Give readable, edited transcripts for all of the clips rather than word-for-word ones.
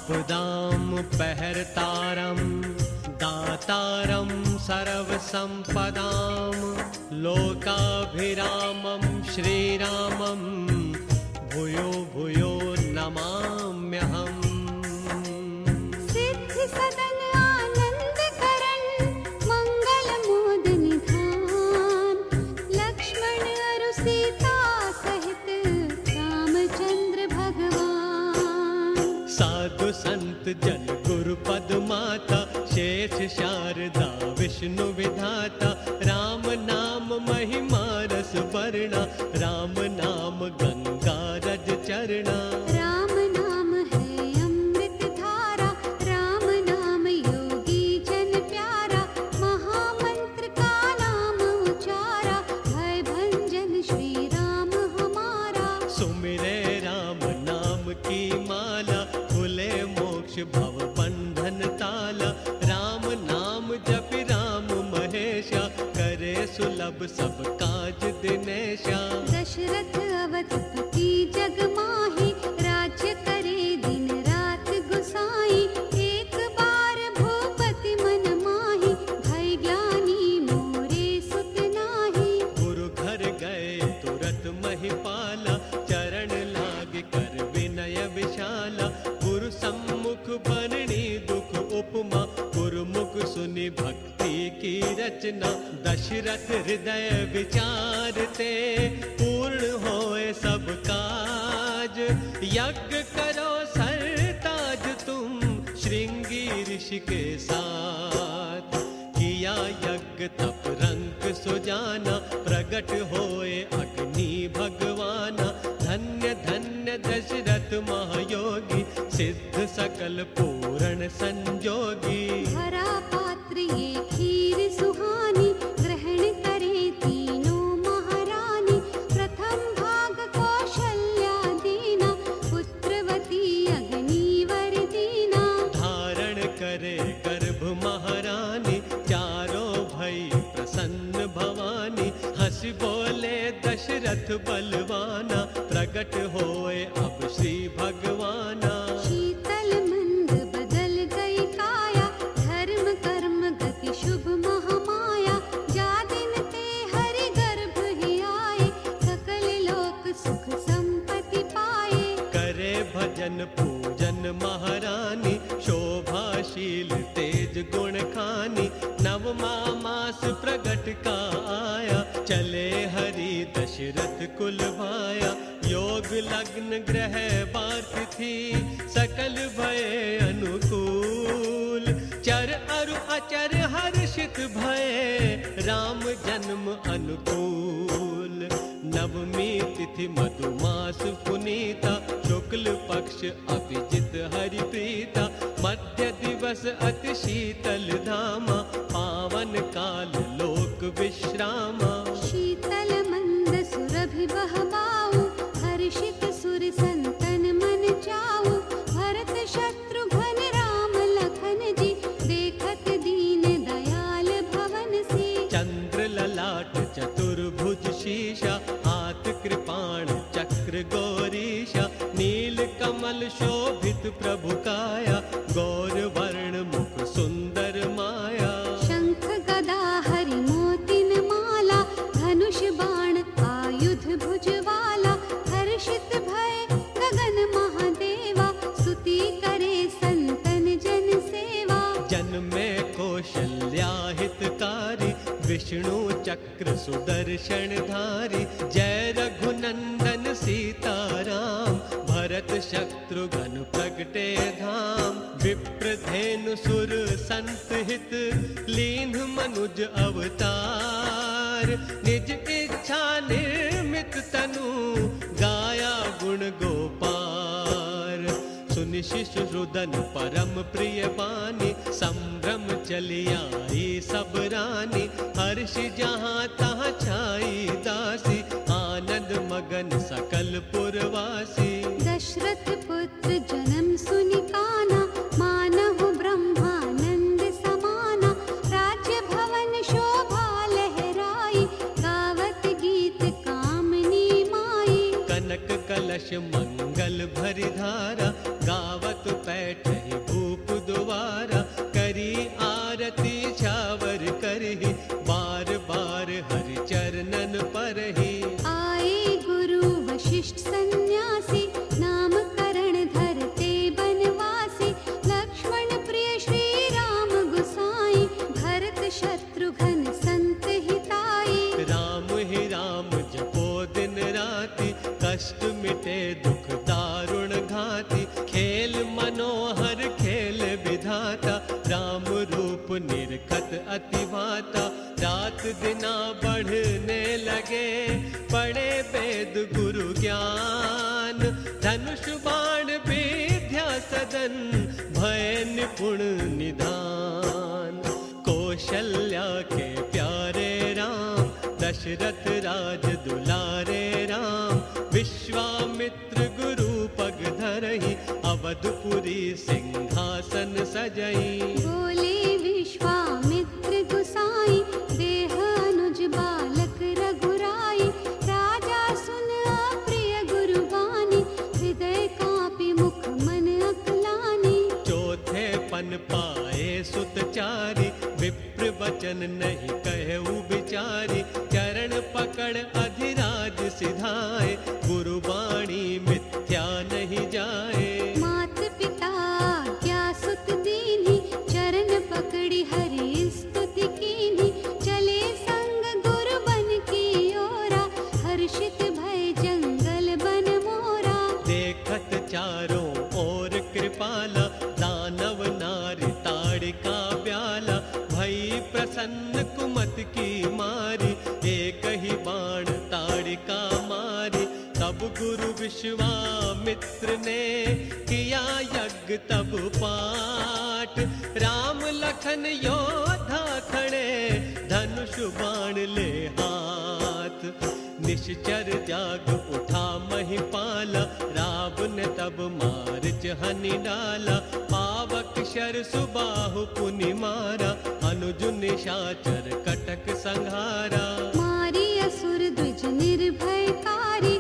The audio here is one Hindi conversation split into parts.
आपदां पहर्तारं दातारं सर्वसम्पदां लोकाभिरामं श्रीरामं भूयो भूयो नमाम्यहम्। सिद्धि सदन आनंद करण मंगल मोद निधान लक्ष्मण अरु सीता सहित रामचंद्र भगवान। साधु संत जन गुरु पद माता शेष शारदा विष्णु विधाता राम नाम महिमा रस वर्णा राम नाम गंगा रज चरना। राम नाम है अमृत धारा राम नाम योगी जन प्यारा महामंत्र का नाम उचारा भय भंजन श्री राम हमारा। सुमिरे राम नाम की माला खुले मोक्ष भव बंधन ताला राम नाम जपि राम महेशा करे सुलभ सब काज दिनेशा। दशरथ अवधपति जग माहि राज्य करे दिन रात गुसाई एक बार भूपति मन माहि भय ज्ञानी मोरे सुत नाही। गुरु घर गए तुरत महिपाला चरण लाग कर विनय विशाला गुरु सम्मुख बननी दुख उपमा गुरुमुख सुनि भक्ति की रचना। दशरथ हृदय विचारते पूर्ण होए सब काज यज्ञ करो सरताज तुम श्रृंगी ऋषि के साथ। किया यज्ञ तप रंक सुजाना प्रगट होए अग्नि भगवाना धन्य धन्य दशरथ महायोगी सिद्ध सकल पूर्ण संजोगी। भरा पात्र ये खीर सुहानी ग्रहण करे तीनों महारानी प्रथम भाग कौशल्या दीना पुत्रवती अग्निवर दीना। धारण करे गर्भ महारानी चारों भई प्रसन्न भवानी हंसी बोले दशरथ बलवाना प्रगट होए अब श्री भगवाना। शीतल मंद बदल गई काया धर्म कर्म गति शुभ महामाया जा दिन ते हरि गर्भ ही आए सकल लोक सुख संपत्ति पाए। करे भजन पूजन महारानी शोभाशील तेज गुण खानी नवमा मास प्रगट का आया चले हरि दशरथ कुल भाया। योग लग्न ग्रह बात थी सकल भय अनुकूल चर अरु अचर हर्षित भय राम जन्म अनुकूल। नवमी तिथि मधुमास पुनीता शुक्ल पक्ष अभिजित हरि प्रीता मध्य दिवस अति शीतल धामा पावन काल लोक विश्रामा। शीतल मंद सुरभि बहबाऊ हर्षित सुर संतन मन जाऊ भरत शत्रुघ्न राम लखन जी देखत दीन दयाल भवन सी। चंद्र ललाट चतुर्भुज शीशा हाथ कृपाण चक्र गौरीशा नील कमल शोभित प्रभु काया गौर वर्ण मुख सुंदर माया। शंख गदा हरि मोतिन माला धनुष बाण आयुध भुजवाला हर्षित भय गगन महादेवा स्तुति करे संतन जन सेवा। जन्मे कौशल्या हितकारी विष्णु चक्र सुदर्शन धारी जय रघुनंदन सीताराम भरत शत्रुघ्न प्रगटे धाम। विप्रधेनु सुर संत हित लीन मनुज अवतार निज इच्छा निर्मित तनु गाया गुण गोपार। सुनि शिशु रुदन परम प्रिय बानी संभ्रम चली आई सब रानी हर्ष जहाँ तहाँ छाई दासी आनंद मगन सकल पुरवासी। दशरथ पुत्र जन्म सुनि काना मानहु ब्रह्मानंद समाना राज्य भवन शोभा लहराई गावत गीत कामनी माई। कनक कलश मंगल भरी धारा गावत पैठ भांति, खेल मनोहर खेल विधाता, राम रूप निरखत अति भाता। रात दिना बढ़ने लगे, पढ़े वेद गुरु ज्ञान, धनुष बाण विद्या सदन, भय निपुण निधान। कौशल्या के प्यारे राम, दशरथ राज दुलारे राम, विश्वामित्र गुरु पग धरहि, अवधपुरी सिंहासन सजई। बोले विश्वामित्र गुसाई, देह अनुज बालक रघुराई। राजा सुन अप्रिय गुरु बानी, हृदय कांपि मुख मन अकलानी। चौथे पन पाए सुत चारी, विप्र वचन नहीं कहु बिचारी। चरण पकड़ अधिराज सिधाए, गुरु वाणी मिथ्या नहीं जाए। मात पिता क्या सुत दीन्ही, चरण पकड़ी हरि स्तुति कीन्ही। चले संग गुरु बन की ओरा, हर्षित भय जंगल बन मोरा। देखत चारों ओर कृपाला, दानव नारी ताड़िका ब्याला। भई प्रसन्न कुमत की मारी, एक ही बाण ताड़िका मारी। तब गुरु विश्वामित्र ने, किया यज्ञ तब पाठ। राम लखन योद्धा खड़े, धनुष बाण ले हाथ। निश्चर जाग उठा महिपाला, रावण तब मार्च हनि डाला। पावक शर सुबाहु पुनि मारा, अनुज निशाचर कटक संहारा। मारी असुर द्विज निर्भयकारी,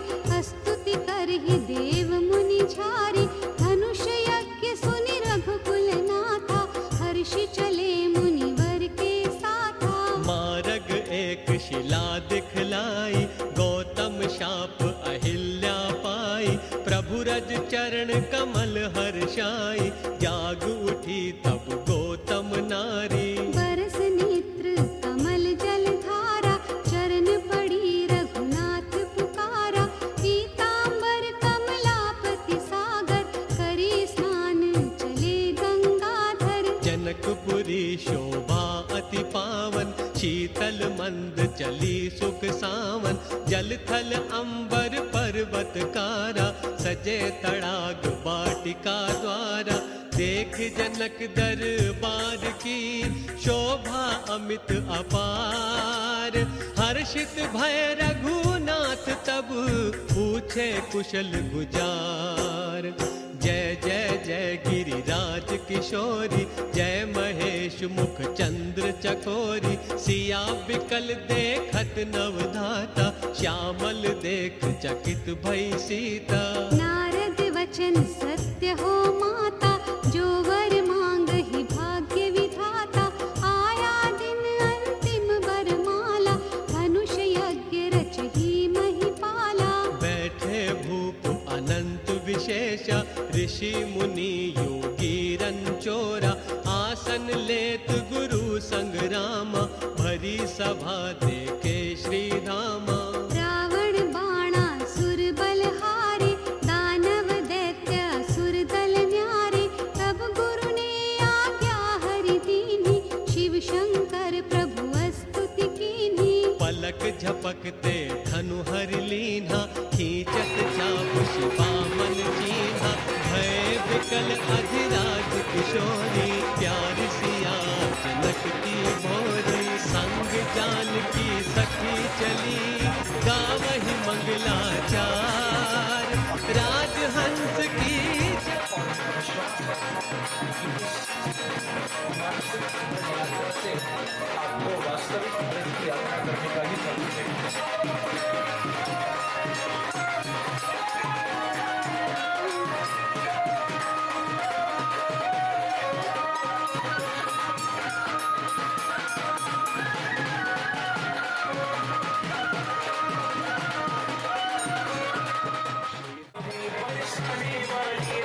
स्तुति करहि देव मुनि झारी। धनुष यज्ञ सुनि रघुकुल नाथा, हर्षि चले मुनिवर के साथा। मार्ग एक शिला दिखलाई, गौतम शाप अहिल्या पाई। प्रभु रज चरण कमल हर्षाई, जाग उठी तब गौतम नारी। बरस नेत्र कमल जल धारा, चरण पड़ी रघुनाथ पुकारा। पीतांबर कमलापति सागर, करी स्नान चले गंगाधर। जनकपुरी शोभा अति पावन, शीतल मंद चली सुख सावन। जल थल अंबर पर्वत कारा, सजे तड़ाग वाटिका द्वारा। देख जनक दरबार की, शोभा अमित अपार। हर्षित भय रघुनाथ तब, पूछे कुशल गुजार। जय जय जय गिरिराज किशोरी, जय महेश मुख चंद्र चकोरी। सिया बिकल देखत नवधाता, श्यामल देख चकित भई सीता। नारद वचन सत्य हो माता, जो वर मांगहि भाग्य विधाता। आया दिन अंतिम वरमाला, धनुष यज्ञ रचहि महिपाला। बैठे भूप अनंत विशेष, ऋषि मुनि योगी रंचोरा। आसन लेत गुरु संग रामा, भरी सभा देखे श्री धामा। रावण बाणासुर बलहारी, दानव दैत्य असुर दल न्यारे। तब गुरु ने आज्ञा हरि दीन्ही, शिव शंकर प्रभु स्तुति कीन्ही। पलक झपकते धनु हरि लीन्हा, खींचत चाप शिवा मन चीन्हा। भय विकल अधिराज किशोरी, प्यार सिया जनक की भोरी। संग जानकी सखी चली, गावहि मंगलाचार। राजहंस की आपको वास्तविक ब्रज की यात्रा करने का ही सर्टिफिकेट Thank you.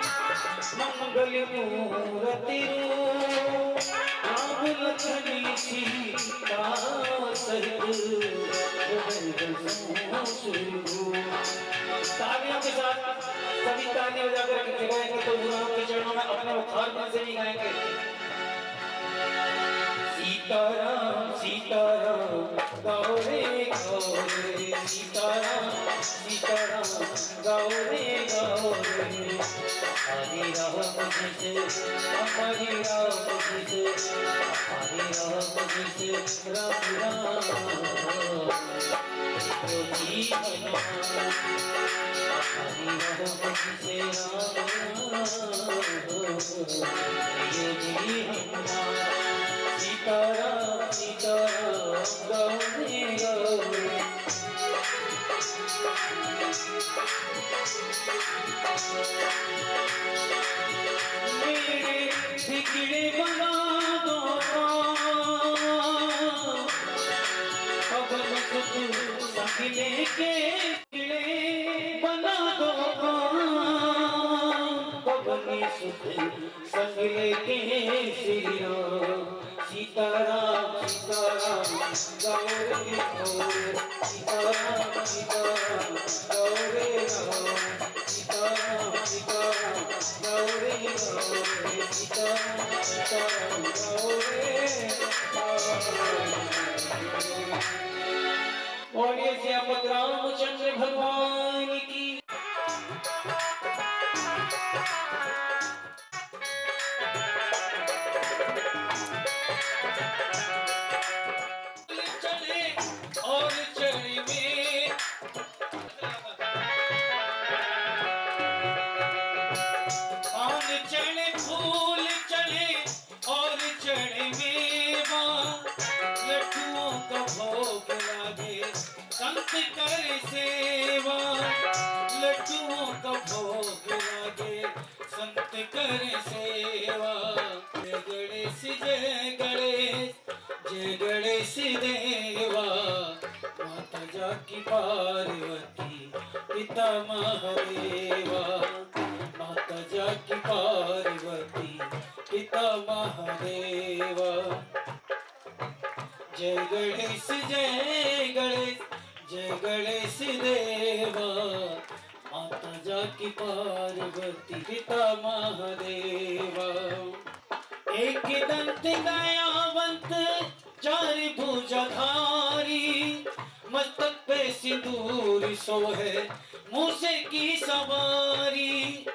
मंगल मूर्ति आग लखनी सीता सहित तालियों के साथ सभी तालियां बजाकर के गाएंगे तो गुरुओं के चरणों में अपने उद्धार मन से भी गाएंगे। सीताराम सीताराम गाओ रे सीताराम सीताराम गाओ रे हरि राम जी से हरि राम जी से हरि राम जी से राम राम जी हरि राम जी से राम सीताराम सीताराम गौरी गौरी मेरे बिगड़े बना दो पवन सुत संग लेके बिगड़े बना दो पवन सुत संग लेके श्री राम सीताराम सीताराम गौरी गौरी सीताराम सीताराम गौरी गौरी सीताराम सीताराम गौरी गौरी सीताराम सीताराम गौरी और ये श्यामत रामचंद्र भगवान की और चढ़े में पान चढ़े फूल चढ़े और चढ़े मेवा लड्डुओं का भोग लागे संत कर सेवा लड्डुओं का भोग लागे संत कर सेवा जय गणेश जय गणेश जय गणेश देवा माता जाकी पार्वती पिता महादेवा माता जाकी पार्वती पिता महादेवा जय गणेश जय गणेश जय गणेश देवा माता जाकी पार्वती पिता महादेवा एक दंत दयावंत चार भुजधारी मस्तक पे सिंदूर सोहे मूसे की सवारी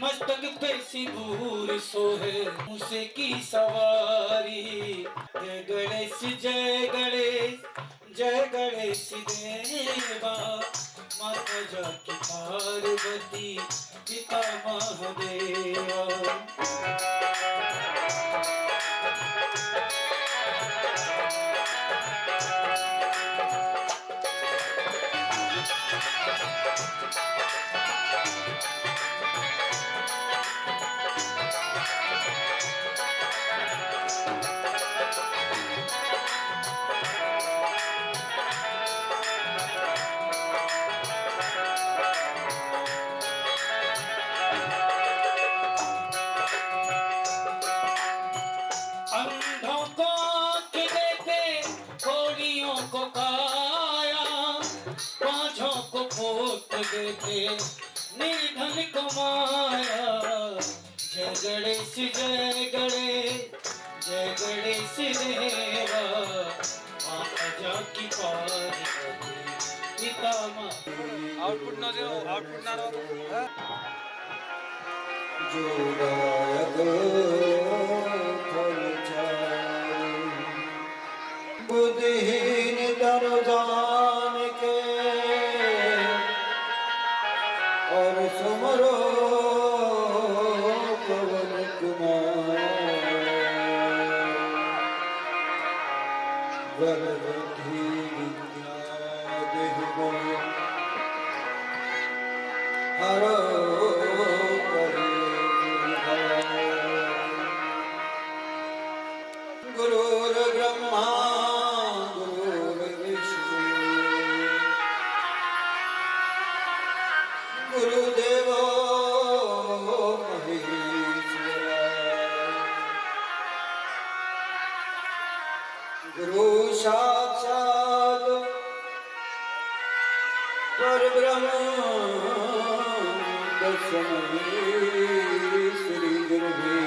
मस्तक पे सिंदूर सोहे मूसे की सवारी जय गणेश जय गणेश जय गणेश देवा माता जाकी पार्वती पिता महादेवा देते निर्धन को माया। जय गणेश जय गणेश जय गणेश देवा। माँ अजा की पार्वती पिता माँ आउटपुट ना दो, आउटपुट ना दो। जो गायक फल चाहे, बुद्धिहीन तन जान के और सुमरो पवन कुमार। वरवधि विद्या देहि गुण हरो गुरुर्ब्रह्मा गुरुर्विष्णु गुरुदेवो महेश्वरा। गुरु साक्षात् परब्रह्म तस्मै श्री गुरुवे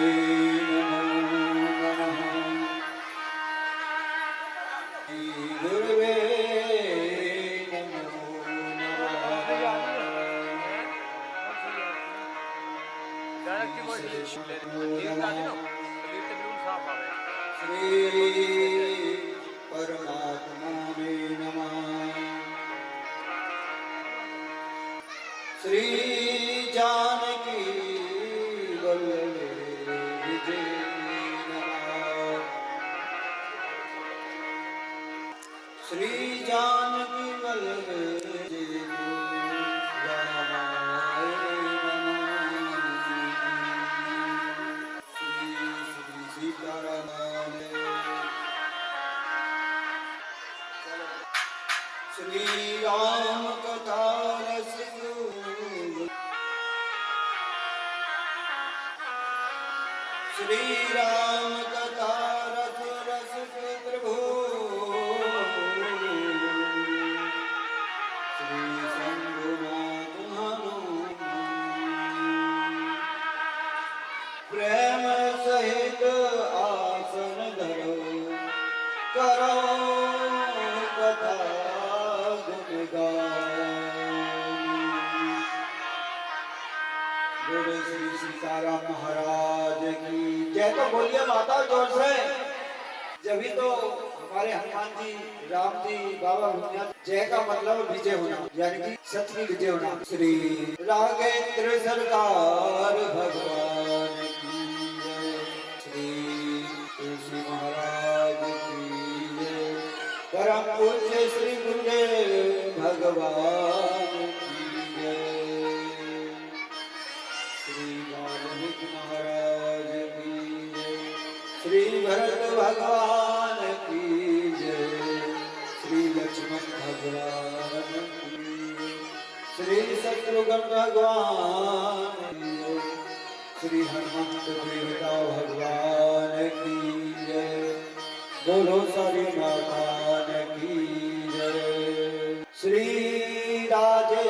गुरुवे नमो श्री परमात्मा नमः। श्री जानकी वल्लभे विजय नमः। श्री जानकी वल्लभे विजय रामाय नमः। श्री सीताराम श्री राम कथा रसिक श्री राम कथा रस रसिक प्रभु श्री शंभुनाथ हनुमान। प्रेम सहित आसन धरो करो कथा गुरु श्री सीताराम महाराज की जय। तो बोलिए माता जोर से। जभी तो हमारे हनुमान जी राम जी बाबा भूतनाथ जय का मतलब विजय होना, यानी कि सत्य की विजय होना। श्री राघवेंद्र सरकार भगवान की जय। श्री तुलसी महाराज की जय। परम पूज्य श्री गुरुदेव भगवान की जय। श्री वाल्मीकि महाराज की जय। श्री भरत भगवान की जय। श्री लक्ष्मण भगवान की जय। श्री शत्रुघ्न भगवान की जय। श्री हनुमंत देवता भगवान की जय। बोलो सारी भगवान की जय। श्री राजा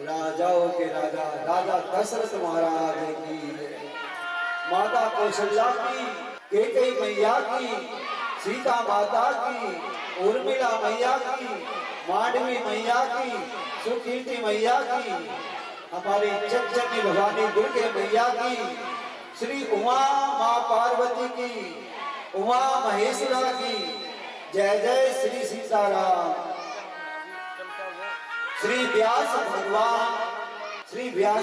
राजाओं के राजा राजा दशरथ महाराज की जय। माता कौशल्या की, कैकेयी मैया की, सीता माता की, उर्मिला मैया की, मांडवी मैया की, सुकीर्ति मैया की, हमारी चंचली भवानी दुर्गे मैया की, श्री उमा माँ पार्वती की, उमा महेश्वरा की जय जय। श्री सीताराम। श्री व्यास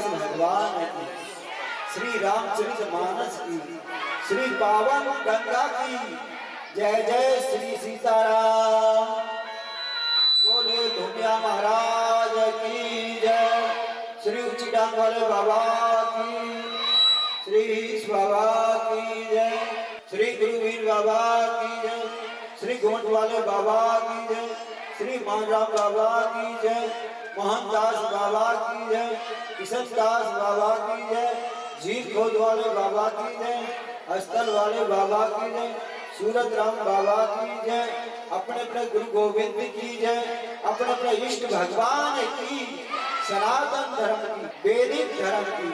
भगवान की, श्री रामचरितमानस की, श्री पावन गंगा की जय जय। श्री सीताराम। बोले धुनिया महाराज की जय। श्री उच्चीडांग वाले बाबा की, श्री बाबा की जय। श्री गुरुवीर बाबा की जय। श्री गोंड वाले बाबा की जय। श्री मानराम बाबा की जय। मोहनदास बाबा की जय। किशन दास बाबा की जय। झील खोद वाले बाबा की जय। अस्थल वाले बाबा की जय। सूरत राम बाबा की जय, अपने अपने गुरु गोविंद की जय, अपने अपने इष्ट भगवान की, सनातन धर्म की, वैदिक धर्म की।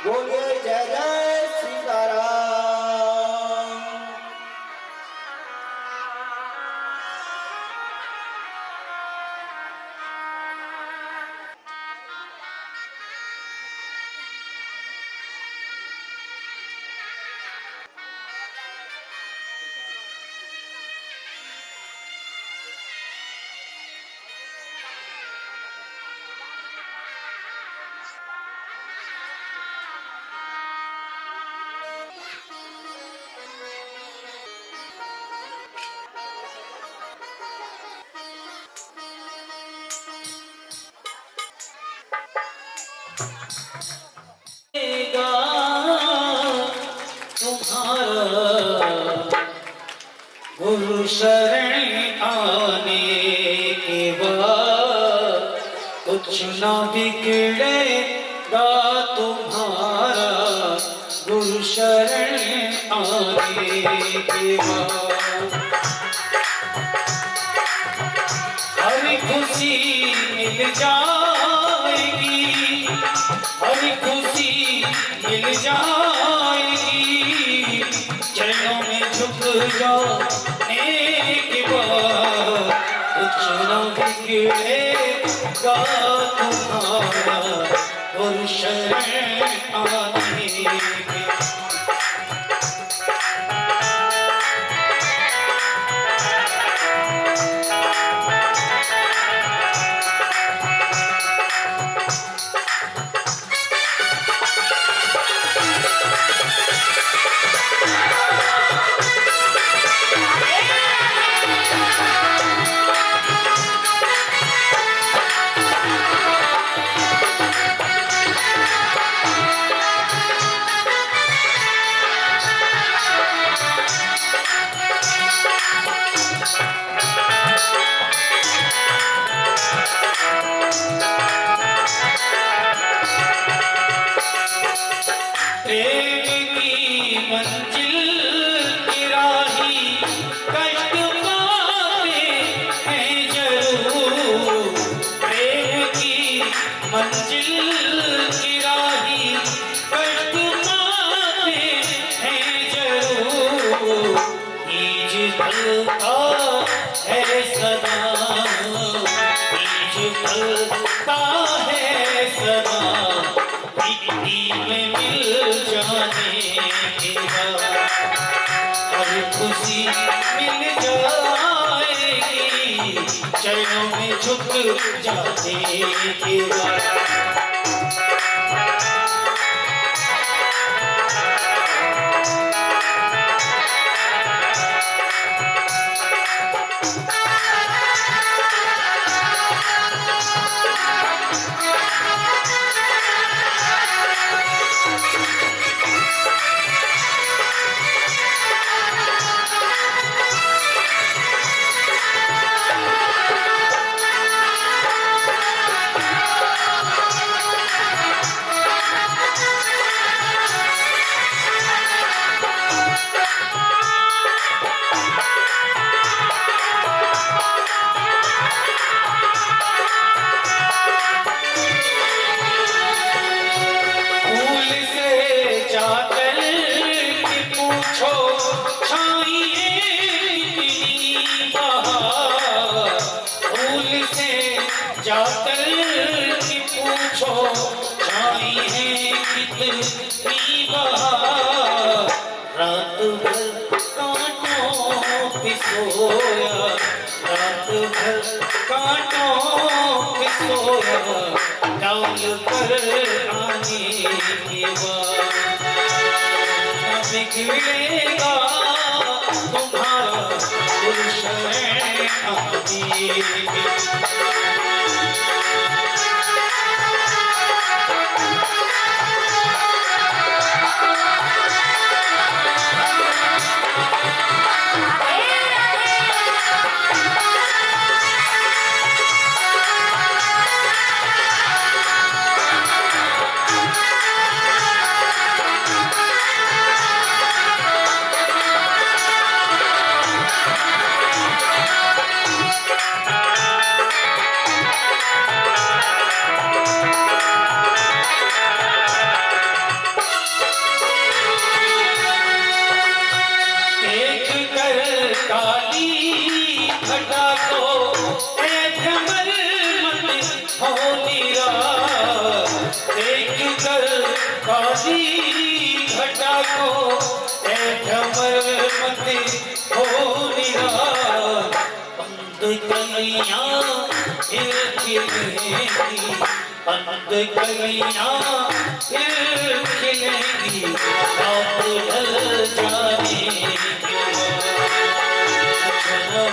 बोलिए जय जय सीताराम। गुरु शरण आने के बाद कुछ ना बिगड़ेगा तुम्हारा। गुरु शरण आने के बाद हर खुशी मिल जाएगी, हर खुशी मिल जाएगी। चरणों में झुक जाने के बाद कुछ न बिगड़ेगा तुम्हारा। गुरु शरण आने के खुशी मिल जाएगी। चरणों में झुक जाने के बाद रात भर कांटों पे सोया, रात भर कांटों पे सोया, डाल कर आने के बाद बिगड़ेगा तुम्हारा। गुरु शरण आने के एक कर काली घटा को झमर मत हो निरार बंद कलियां फिर खिलेंगी बंद कलियां फिर खिलेंगी रात ढल जाएगी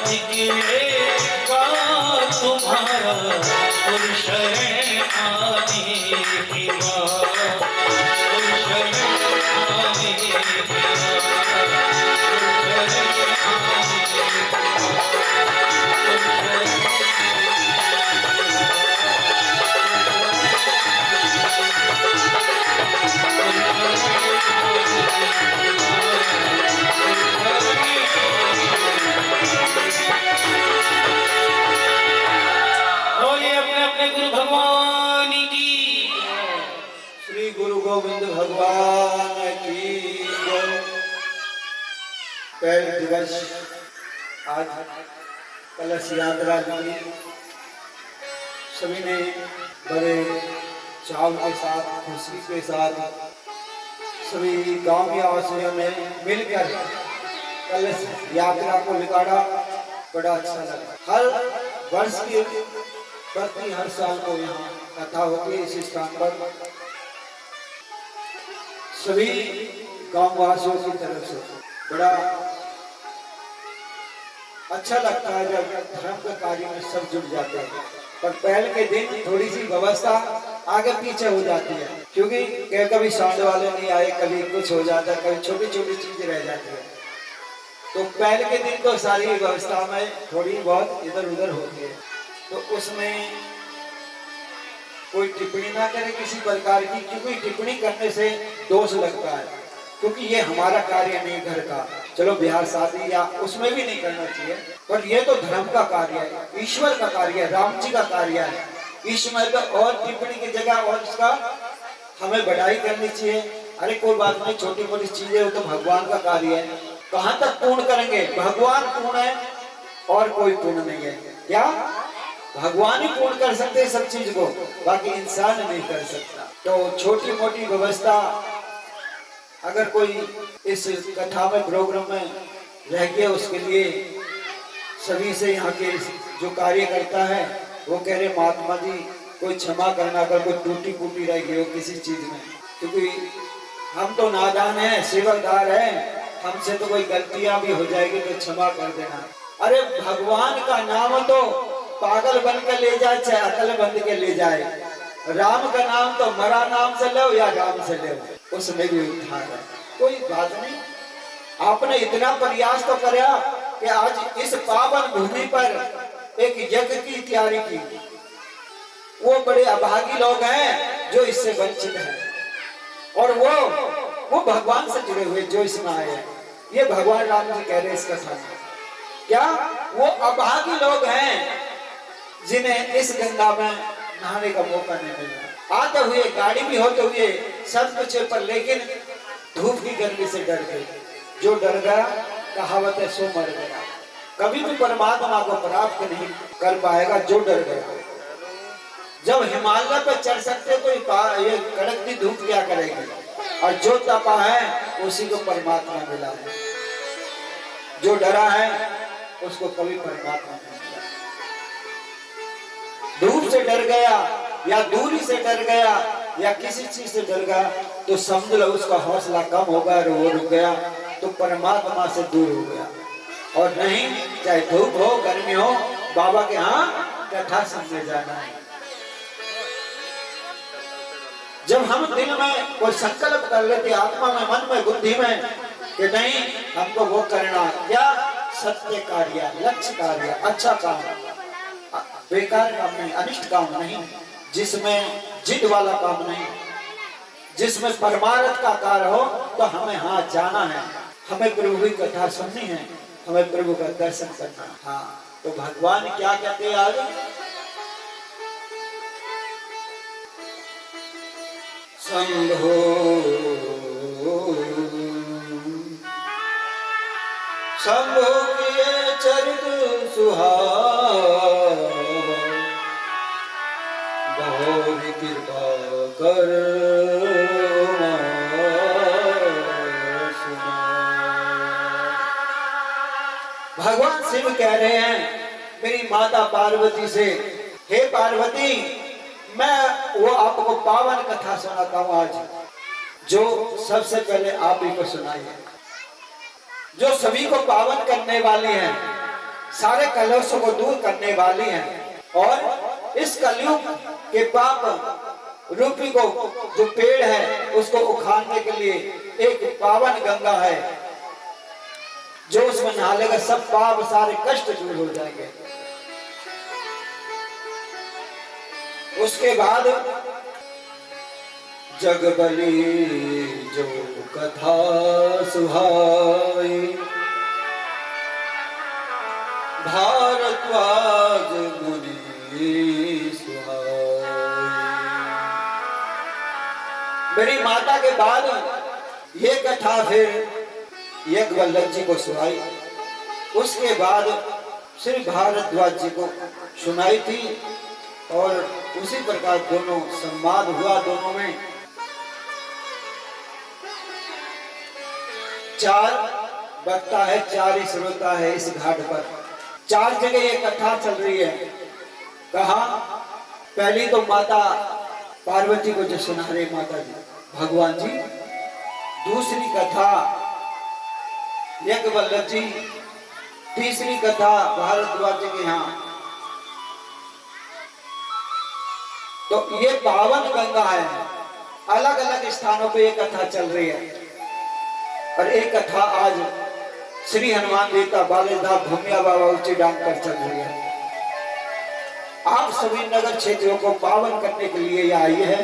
निकलेगा तुम्हारा पुरुष आने की बात पुरुष आने की श्री गुरु गोविंद भगवान की जय। पहले दिवस आज कलश यात्रा निकली, सभी ने बड़े चाव के साथ खुशी के साथ सभी गांव वासियों ने मिलकर कलश यात्रा को निकाला। बड़ा अच्छा लगा। हर वर्ष की प्रति हर साल को यहाँ कथा होती है इस स्थान पर। सभी गांव वासियों की तरफ से बड़ा अच्छा लगता है जब धर्म के कार्य में सब जुट जाते हैं। पर पहले के दिन थोड़ी सी व्यवस्था आगे पीछे हो जाती है, क्योंकि कभी साउंड वाले नहीं आए, कभी कुछ हो जाता है, कभी छोटी छोटी चीजें रह जाती है। तो पहले के दिन तो सारी व्यवस्था में थोड़ी बहुत इधर उधर होती है, तो उसमें कोई टिप्पणी ना करे किसी प्रकार की, क्योंकि टिप्पणी करने से दोष लगता है, क्योंकि ये हमारा कार्य नहीं घर का। चलो बिहार शादी या उसमें भी नहीं करना चाहिए, पर ये तो धर्म का कार्य है, ईश्वर का कार्य है, राम जी का कार्य है। ईश्वर का और टिप्पणी की जगह और उसका हमें बढ़ाई करनी चाहिए। अरे कोई बात नहीं, छोटी मोटी चीजें, वो तो भगवान का कार्य है। कहाँ तक पूर्ण करेंगे? भगवान पूर्ण है और कोई पूर्ण नहीं है। क्या भगवान ही पूर्ण कर सकते हैं सब चीज को, बाकी इंसान नहीं कर सकता। तो छोटी मोटी व्यवस्था अगर कोई इस कथा में प्रोग्राम में रह गया, उसके लिए सभी से यहाँ के जो कार्य करता है वो कह रहे महात्मा जी कोई क्षमा करना, अगर कोई टूटी फूटी रह गई हो किसी चीज में, क्योंकि हम तो नादान हैं, सेवकदार हैं, हमसे तो कोई गलतियां भी हो जाएगी तो क्षमा कर देना। अरे भगवान का नाम तो पागल बन के ले जाए चाहे अकल बन के ले जाए, राम का नाम तो मरा नाम से लो या राम से ले, उसमें भी उद्धार है। कोई बात नहीं, आपने इतना प्रयास तो करा कि आज इस पावन भूमि पर एक यज्ञ की तैयारी की। वो बड़े अभागी लोग हैं जो इससे वंचित हैं, और वो भगवान से जुड़े हुए जो इसमें आए हैं। ये भगवान राम जी कह रहे हैं इस कथा में, क्या वो अभागी लोग हैं जिन्हें इस गंगा में नहाने का मौका नहीं मिला। आते हुए गाड़ी में होते हुए सब कुछ पर, लेकिन धूप की गर्मी से डर गए। जो डर गया कहावत है सो मर गया। कभी भी परमात्मा को प्राप्त नहीं कर पाएगा जो डर गया। जब हिमालय पर चढ़ सकते तो ये कड़कती धूप क्या करेगी, और जो तपा है उसी को परमात्मा मिला है। जो डरा है उसको कभी परमात्मा नहीं मिला। धूप से डर गया या दूरी से डर गया या किसी चीज से डर गया तो समझ लो उसका हौसला कम होगा और वो रुक गया तो परमात्मा से दूर हो गया। और नहीं, चाहे धूप हो गर्मी हो, बाबा के यहाँ कथा सुनने जाना है। जब हम दिल में कोई संकल्प कर लेते, आत्मा में, मन में, बुद्धि में कि नहीं हमको वो करना, क्या सत्य कार्य, लक्ष्य कार्य, अच्छा काम, बेकार काम नहीं, अनिष्ट काम नहीं, जिसमें जिद वाला काम नहीं, जिसमें परमार्थ का कार्य हो, तो हमें हाँ जाना है, हमें प्रभु की कथा सुननी है, हमें प्रभु का दर्शन करना है। हाँ, तो भगवान क्या कहते हैं आगे? शंभो शंभो किए चरित सुहाव, बहुरी कृपा कर भगवान शिव कह रहे हैं मेरी माता पार्वती से, हे पार्वती मैं वो आपको पावन कथा सुनाता हूं आज, जो सबसे पहले आप ही को सुनाई है, जो सभी को पावन करने वाली है, सारे कलुषों को दूर करने वाली है, और इस कलयुग के पाप रूपी को जो पेड़ है उसको उखाड़ने के लिए एक पावन गंगा है, जो उसमें नहालेगा सब पाप सारे कष्ट दूर हो जाएंगे। उसके बाद जगबली जो कथा सुहाई, भारद्वाज मुनि सुहाई। मेरी माता के बाद ये कथा फिर यज्ञवल्लभ जी को सुनाई, उसके बाद श्री भारद्वाज जी को सुनाई थी, और उसी प्रकार दोनों संवाद हुआ। दोनों में 4 वक्ता है, 4 ही श्रोता है इस घाट पर। 4 जगह ये कथा चल रही है। कहा पहली तो माता पार्वती को जो सुना रहे माता जी भगवान जी, दूसरी कथा यज्ञवल्लभ जी, तीसरी कथा भारद्वाज जी के यहाँ। तो ये पावन गंगा है, अलग अलग स्थानों पे ये कथा चल रही है। और एक कथा आज श्री हनुमान देवता बालेधाम भूमिया बाबा उच्च डांग पर चल रही है। आप सभी नगर क्षेत्रों को पावन करने के लिए ये आई है,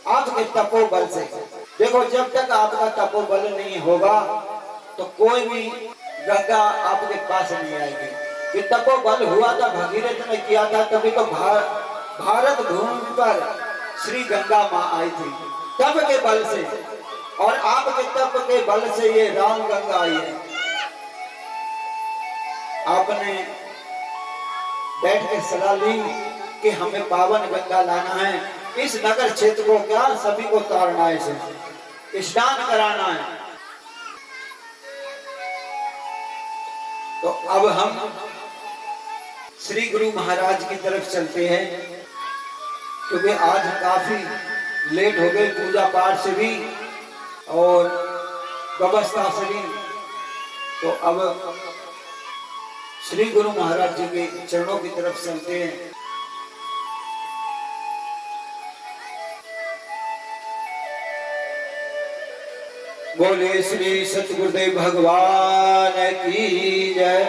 आपके तपोबल से। देखो जब तक आपका तपोबल नहीं होगा तो कोई भी गंगा आपके पास नहीं आएगी। ये तपोबल हुआ था, भगीरथ ने किया था, तभी तो भारत भूमि पर श्री गंगा माँ आई थी, तप के बल से। और आपके तप के बल से ये राम गंगा आई है। आपने बैठ के सलाह ली कि हमें पावन गंगा लाना है, इस नगर क्षेत्र को क्या सभी को तारना है, इसे स्नान कराना है। तो अब हम श्री गुरु महाराज की तरफ चलते हैं, क्योंकि आज काफी लेट हो गए पूजा पाठ से भी और व्यवस्था से भी। तो अब श्री गुरु महाराज जी के चरणों की तरफ चलते हैं। बोले श्री सतगुरुदेव भगवान की जय।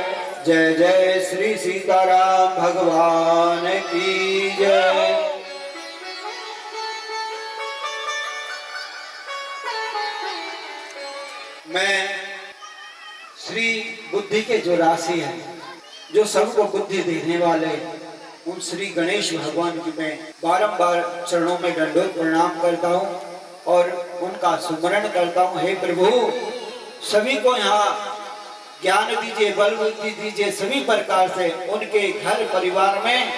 जय जय श्री सीताराम भगवान की जय। मैं श्री बुद्धि के जो राशि है, जो सबको बुद्धि देने वाले, उन श्री गणेश भगवान की मैं बारंबार चरणों में दंडोत प्रणाम करता हूँ और उनका सुमरण करता हूँ। हे प्रभु सभी को यहाँ ज्ञान दीजिए, बल बुद्धि दीजिए, सभी प्रकार से उनके घर परिवार में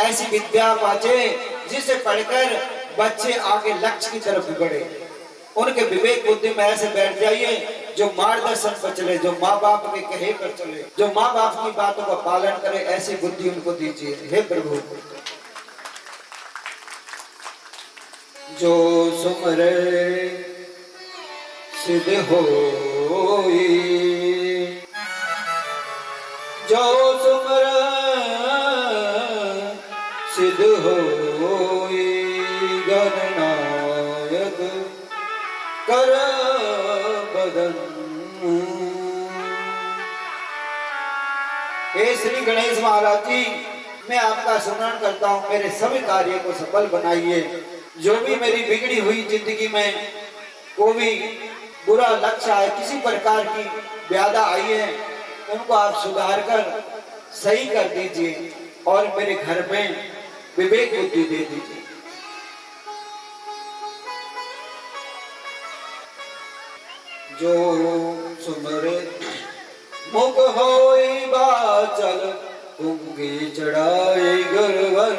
ऐसी विद्या पाचे जिसे पढ़कर बच्चे आगे लक्ष्य की तरफ बढ़े। उनके विवेक बुद्धि में ऐसे बैठ जाइए जो मार्गदर्शन पर चले, जो माँ बाप के कहे पर चले, जो माँ बाप की बातों का पालन करे, ऐसी बुद्धि उनको दीजिए। हे प्रभु जो सुमरे सिद्ध होई, जो सुमरे सिद्ध होई, गणनायक कर बदन। हे श्री गणेश महाराज जी, मैं आपका स्मरण करता हूँ, मेरे सभी कार्य को सफल बनाइए। जो भी मेरी बिगड़ी हुई जिंदगी में कोई भी बुरा लक्ष्य आए, किसी प्रकार की व्याधा आई है, उनको आप सुधार कर सही कर दीजिए और मेरे घर में विवेक बुद्धि दे दीजिए। जो सुमरे मुख होई बाचल, पुंगी चढ़ाई गुरवर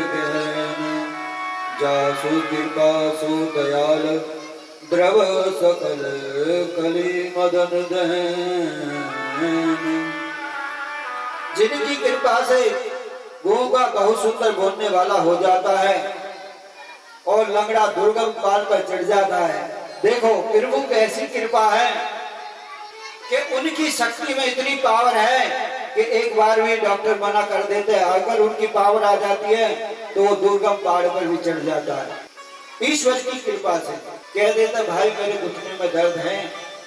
ज्ञान। जासु कृपा सु दयाल द्रव सकल कली मदन दहन। जिनकी कृपा से गूंगा बहुत सुंदर बोलने वाला हो जाता है और लंगड़ा दुर्गम पार पर चढ़ जाता है। देखो प्रभु की ऐसी कृपा है कि उनकी शक्ति में इतनी पावर है कि एक बार भी डॉक्टर मना कर देते हैं, अगर उनकी पावर आ जाती है तो वो दुर्गम पहाड़ पर भी चढ़ जाता है। ईश्वर की कृपा से कह देता भाई मेरे घुटने में दर्द है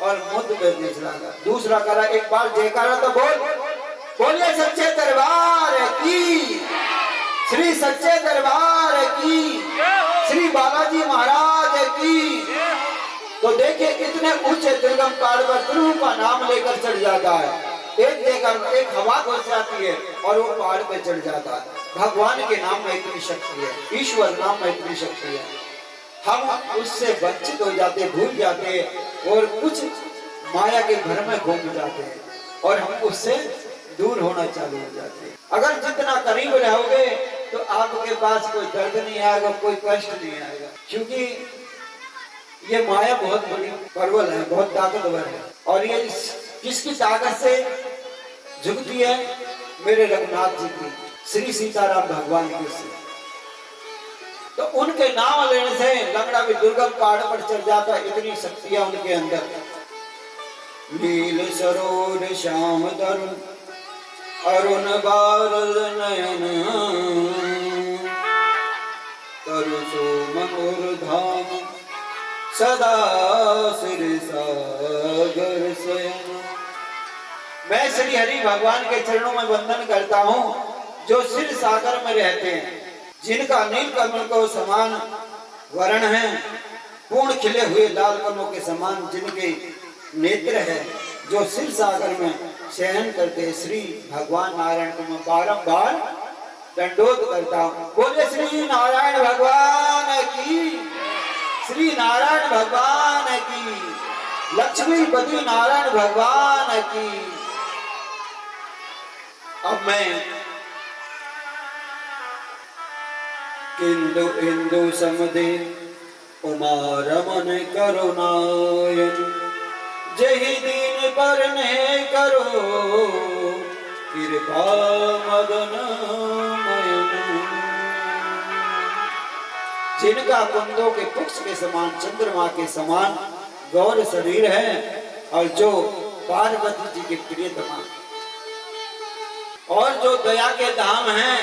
और मुद्द पे निचला। दूसरा करा एक बार जयकारा तो बोलिए सच्चे दरबार की, श्री सच्चे दरबार की, श्री बालाजी महाराज की। तो देखिए कितने ऊंचे दुर्गम पहाड़ पर प्रभु का नाम लेकर चढ़ जाता है। एक हवा घुस जाती है और वो पहाड़ पे चढ़ जाता है। भगवान के नाम में इतनी शक्ति है, ईश्वर नाम में इतनी शक्ति है। हम उससे वंचित हो जाते, भूल जाते और कुछ माया के घर में घूम जाते हैं और हम उससे दूर होना चालू हो जाते हैं। अगर जितना करीब रहोगे तो आपके पास कोई दर्द नहीं आएगा, कोई कष्ट नहीं आएगा, क्योंकि ये माया बहुत बड़ी प्रबल है, बहुत ताकतवर है। और ये किसकी ताकत से झुकती है? मेरे रघुनाथ जी की, श्री सीताराम भगवान की से। तो उनके नाम लेने से लंगड़ा भी दुर्गम पहाड़ पर चढ़ जाता, इतनी शक्ति है उनके अंदर। नील सरोवर श्याम तरुण अरुण बारल नयन तरु सोमर धाम सदा श्री सागर शयन। मैं श्री हरि भगवान के चरणों में वंदन करता हूँ जो सिर सागर में रहते हैं, जिनका नील कमल को समान वर्ण है, पूर्ण खिले हुए लाल कमलों के समान जिनके नेत्र है, जो सिर सागर में शयन करते श्री भगवान नारायण को मैं बारंबार दंडोत करता हूँ। बोले श्री नारायण भगवान की, श्री नारायण भगवान की, लक्ष्मीपति नारायण भगवान की। अब मैं इंदु इंदु समदे उमा रमन करुणायन जही दीन पर ने करो कृपा मदन मयन। जिनका कुंदों के पुष्प के समान, चंद्रमा के समान गौर शरीर है और जो पार्वती जी के प्रियतमा और जो दया के धाम हैं,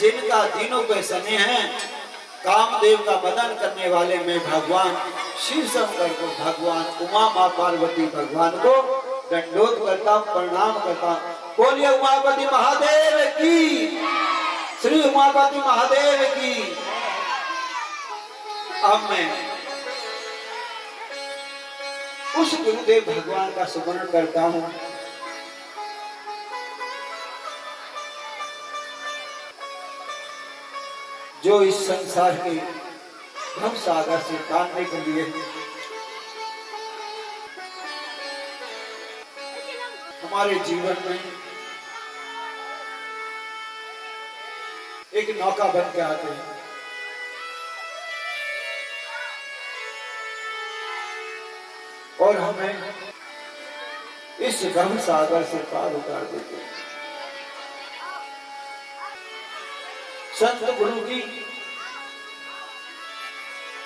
जिनका दिनों पे सने हैं, कामदेव का मदन करने वाले में भगवान शिव शंकर को, भगवान उमा माँ पार्वती भगवान को दंडोत करता हूँ, प्रणाम करता हूँ। बोलिए उमापति महादेव की, श्री उमापति महादेव की। अब मैं उस गुरुदेव भगवान का स्मरण करता हूँ जो इस संसार के भव सागर से तारने के लिए हमारे जीवन में एक नौका बन के आते हैं। और हमें इस भव सागर से पार उतार देते हैं। संत गुरु की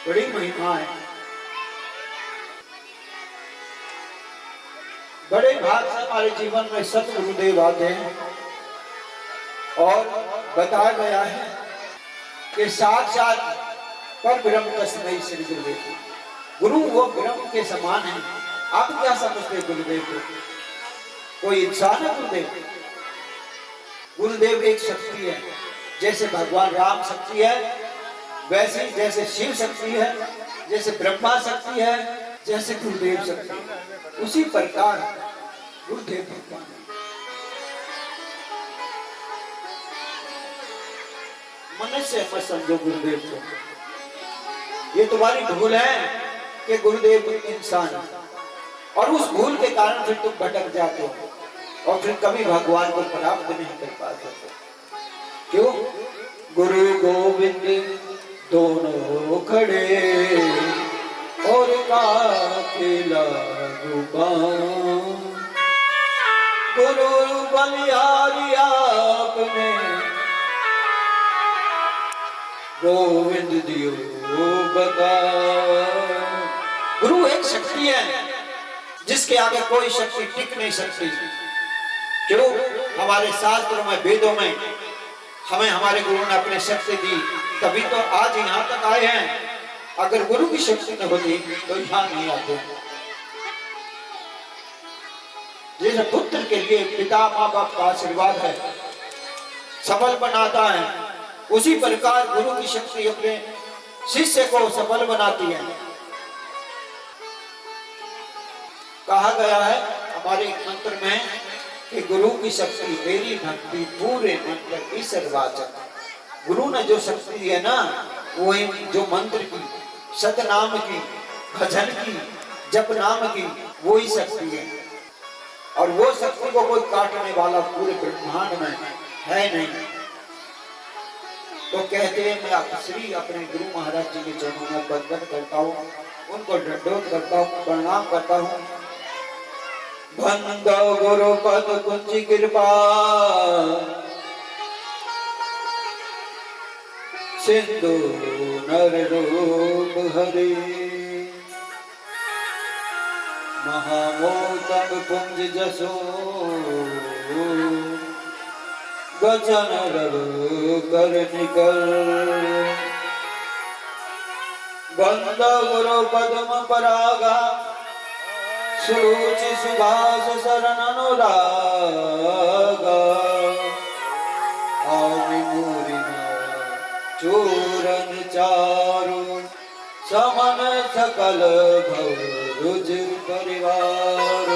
बड़ी महिमा है। बड़े भाग से हमारे जीवन में सत गुरुदेव आते हैं और बताया गया है कि साक्षात पर ब्रह्म तस्मै श्री गुरुदेव। गुरु वो ब्रह्म के समान है। आप क्या समझते गुरुदेव को? कोई इंसान है गुरुदेव? गुरुदेव एक शक्ति है। जैसे भगवान राम शक्ति है, वैसे जैसे शिव शक्ति है, जैसे ब्रह्मा शक्ति है, जैसे गुरुदेव शक्ति है, उसी प्रकार गुरुदेव भगवान। मनुष्य मत समझो गुरुदेव को। ये तुम्हारी भूल है कि गुरुदेव इंसान है और उस भूल के कारण फिर तुम भटक जाते हो और फिर कभी भगवान को प्राप्त नहीं कर पाते। क्यों? गुरु गोविंद दोनों खड़े और काफिला रुबान। गुरु बलिहारी आपने गोविंद दियो बता। गुरु एक शक्ति है जिसके आगे कोई शक्ति टिक नहीं सकती। क्यों? हमारे शास्त्रों में, वेदों में हमें हमारे गुरु ने अपनी शक्ति दी, तभी तो आज यहाँ तक आए हैं। अगर गुरु की शक्ति न होती तो यहाँ नहीं आते। जैसे पुत्र के लिए पिता माँ बाप का आशीर्वाद है, सबल बनाता है, उसी प्रकार गुरु की शक्ति अपने शिष्य को सबल बनाती है। कहा गया है हमारे मंत्र में कि गुरु की शक्ति मेरी भक्ति पूरे मंत्र ईश्वरवाचक। गुरु ने जो शक्ति दी है ना, वही जो मंत्र की, सतनाम की, भजन की, जप नाम की, वो ही शक्ति है। और वो शक्ति को कोई काटने वाला पूरे ब्रह्मांड में है नहीं। तो कहते हैं मैं श्री अपने गुरु महाराज जी के चरणों में वंदन करता हूँ, उनको दंडोत करता हूँ, प्रणाम करता हूँ। बंदो गुरु पद कुंजी कृपा सिंधु नर रूप हरि महामोदक पुंज जसो गजन रघु कर निकल। बंदो गुरु पद्म परागा सुरुचि सुभाष शरण अनुरागा आदि मूरी चूरन चारु समन सकल भवरुज परिवार।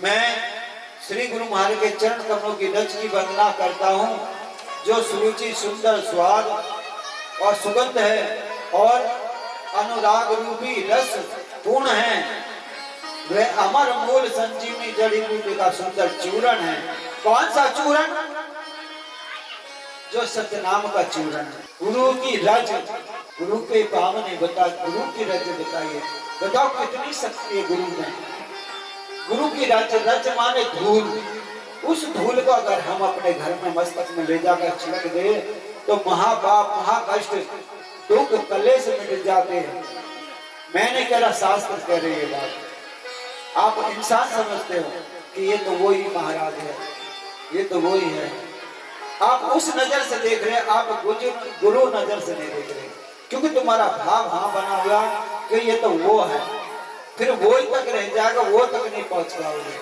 मैं श्री गुरु महाराज के चरण कमलों की रज की वंदना करता हूँ, जो सुरुचि सुंदर स्वाद और सुगंध है और अनुराग रूपी रस पूर्ण है। वह अमर मूल संजीवनी जड़ी बूटी का सुंदर चूरण है। कौन सा चूरण? जो सत्यनाम का चूरण है। गुरु की रज, गुरु के पावने बता, गुरु की रज बताइए, बताओ कितनी शक्ति है गुरु में। गुरु की रज, रज माने धूल। उस धूल को अगर हम अपने घर में मस्तक में ले जाकर छिड़क दे तो महापाप, महाकष्ट, दुख, कलेश मिट जाते हैं। मैं नहीं कह रहा, शास्त्र कह रहे ये बात। आप इंसान समझते हो कि ये तो वो ही महाराज है, ये तो वो ही है। आप उस नजर से देख रहे हैं, आप गुरु नजर से नहीं देख रहे, क्योंकि तुम्हारा भाव हाँ बना हुआ कि ये तो वो है। फिर वो ही तक रह जाएगा, वो तक नहीं पहुंच पाओगे।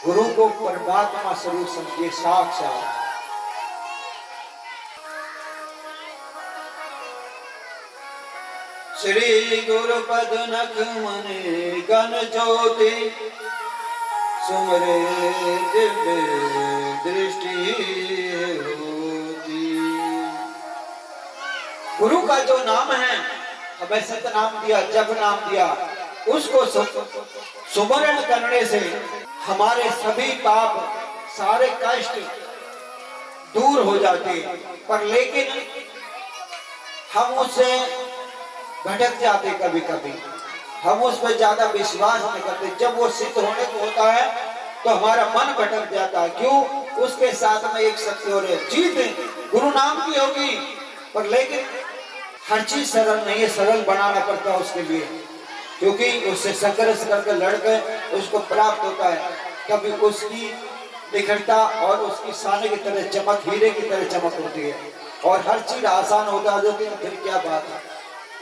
गुरु को परमात्मा स्वरूप समझिए, साक्षात। श्री गुरु पद नख मने गण ज्योति सुमरे दिव्य दृष्टि होती। गुरु का जो नाम है, हमें सत नाम दिया, जप नाम दिया, उसको सुमरण करने से हमारे सभी पाप, सारे कष्ट दूर हो जाते। पर लेकिन हम उससे भटक जाते, कभी कभी हम उस पर ज्यादा विश्वास नहीं करते। जब वो सिद्ध होने को होता है तो हमारा मन भटक जाता है। क्यों? उसके साथ में एक शक्ति और है, जीत गुरु नाम की होगी, पर लेकिन हर चीज सरल नहीं है, सरल बनाना पड़ता है उसके लिए, क्योंकि उससे संघर्ष करके लड़के उसको प्राप्त होता है। कभी उसकी निखरता और उसकी साने की तरह चमक, हीरे की तरह चमक होती है, और हर चीज आसान होता है, तो फिर क्या बात है।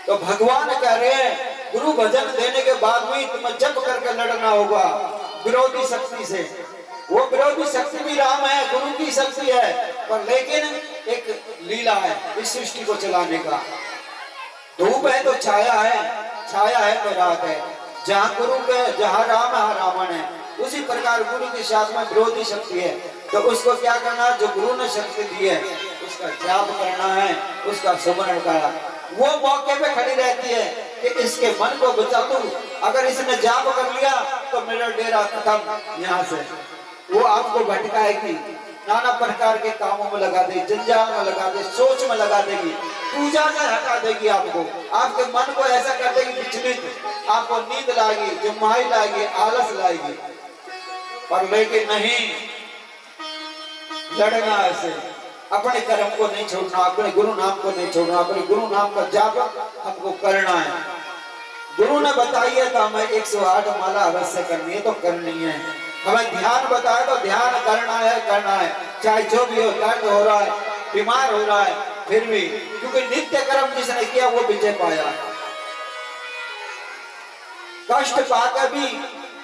तो भगवान कह रहे हैं गुरु भजन देने के बाद भी तुम्हें जप करके लड़ना होगा विरोधी शक्ति से। वो विरोधी शक्ति भी राम है, गुरु की शक्ति है, पर लेकिन एक लीला है इस सृष्टि को चलाने का। धूप है तो छाया है, छाया है तो रात है। जहाँ गुरु के, जहाँ राम है रावण है। उसी प्रकार गुरु के साथ में विरोधी शक्ति है, तो उसको क्या करना है? जो गुरु ने शक्ति दी है उसका जाप करना है, उसका सुमरण करना। वो मौके पे खड़ी रहती है कि इसके मन को बचा दूं, अगर इसने जाप कर लिया तो मेरा डेरा खत्म यहाँ से। वो आपको भटकाएगी, नाना प्रकार के कामों में लगा देगी, जंजाल में लगा दे, सोच में लगा देगी, पूजा से हटा देगी आपको, आपके मन को ऐसा कर देगी विचलित, आपको नींद लाएगी, जुम्माई लाएगी, आलस लाएगी। पर लेकिन नहीं, लड़ना ऐसे, अपने कर्म को नहीं छोड़ना, अपने गुरु नाम को नहीं छोड़ना, अपने गुरु नाम का जाप हमको करना है। गुरु ने बताइए तो हमें 108 माला अवश्य करनी है तो करनी है। हमें ध्यान बताया तो ध्यान करना है, चाहे जो भी हो, दर्द हो रहा है, बीमार हो रहा है, फिर भी, क्योंकि नित्य कर्म जिसने किया वो विजय पाया। कष्ट पाकर भी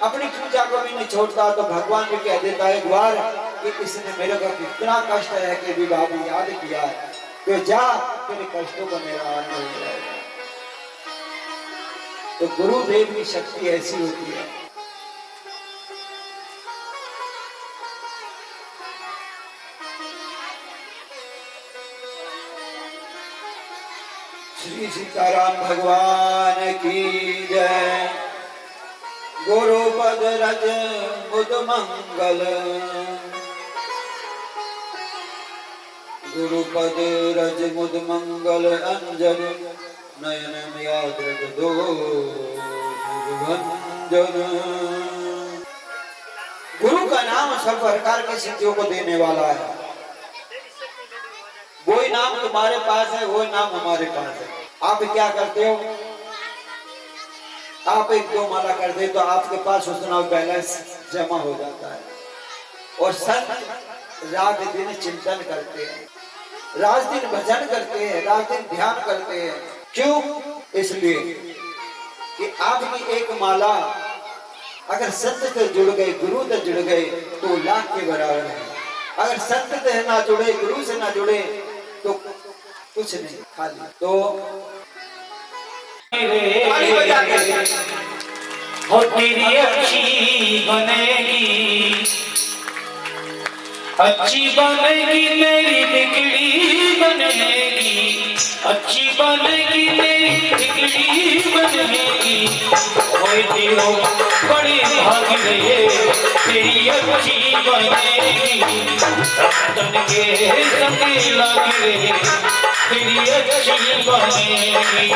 अपनी पूजा को भी नहीं छोड़ता तो भगवान भी कह देता है एक बार कि इसने मेरे को कितना कष्ट है कि भी बाबू याद किया है, तो जा तेरे कष्टों का निवारण हो जाएगा। तो गुरुदेव की शक्ति ऐसी होती है। श्री सीताराम भगवान की जय। गुरुपद रज मुद मंगल, गुरुपद रज मुद मंगल अंजन, नयन याद्रग दो भंजन। गुरु का नाम सब प्रकार की सिद्धियों को देने वाला है। वही नाम तुम्हारे पास है, वही नाम हमारे पास है। आप क्या करते हो? आप 1-2 माला कर दे तो आपके पास उतना बैलेंस जमा हो जाता है। और संत रात दिन चिंतन करते हैं, रात दिन भजन करते हैं, रात दिन ध्यान करते हैं। क्यों? इसलिए कि आपकी एक माला अगर संत से जुड़ गए, गुरु से जुड़ गए तो लाख के बराबर है। अगर संत से ना जुड़े, गुरु से ना जुड़े तो कुछ नहीं, खाली। तो हो तेरी अच्छी बनेगी, अच्छी बनेगी तेरी बिगड़ी बनेगी, अच्छी बनेगी तेरी बिगड़ी बनेगी। होए तेरो बड़ी भाग रे, तेरी अच्छी बनेगी, रतन के संग लाग रे, तेरी अच्छी बनेगी।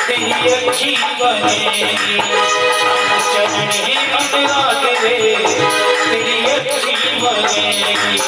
तेरी अच्छी बनेगी, चरणी अनुराग रे, तेरी अच्छी बनेगी।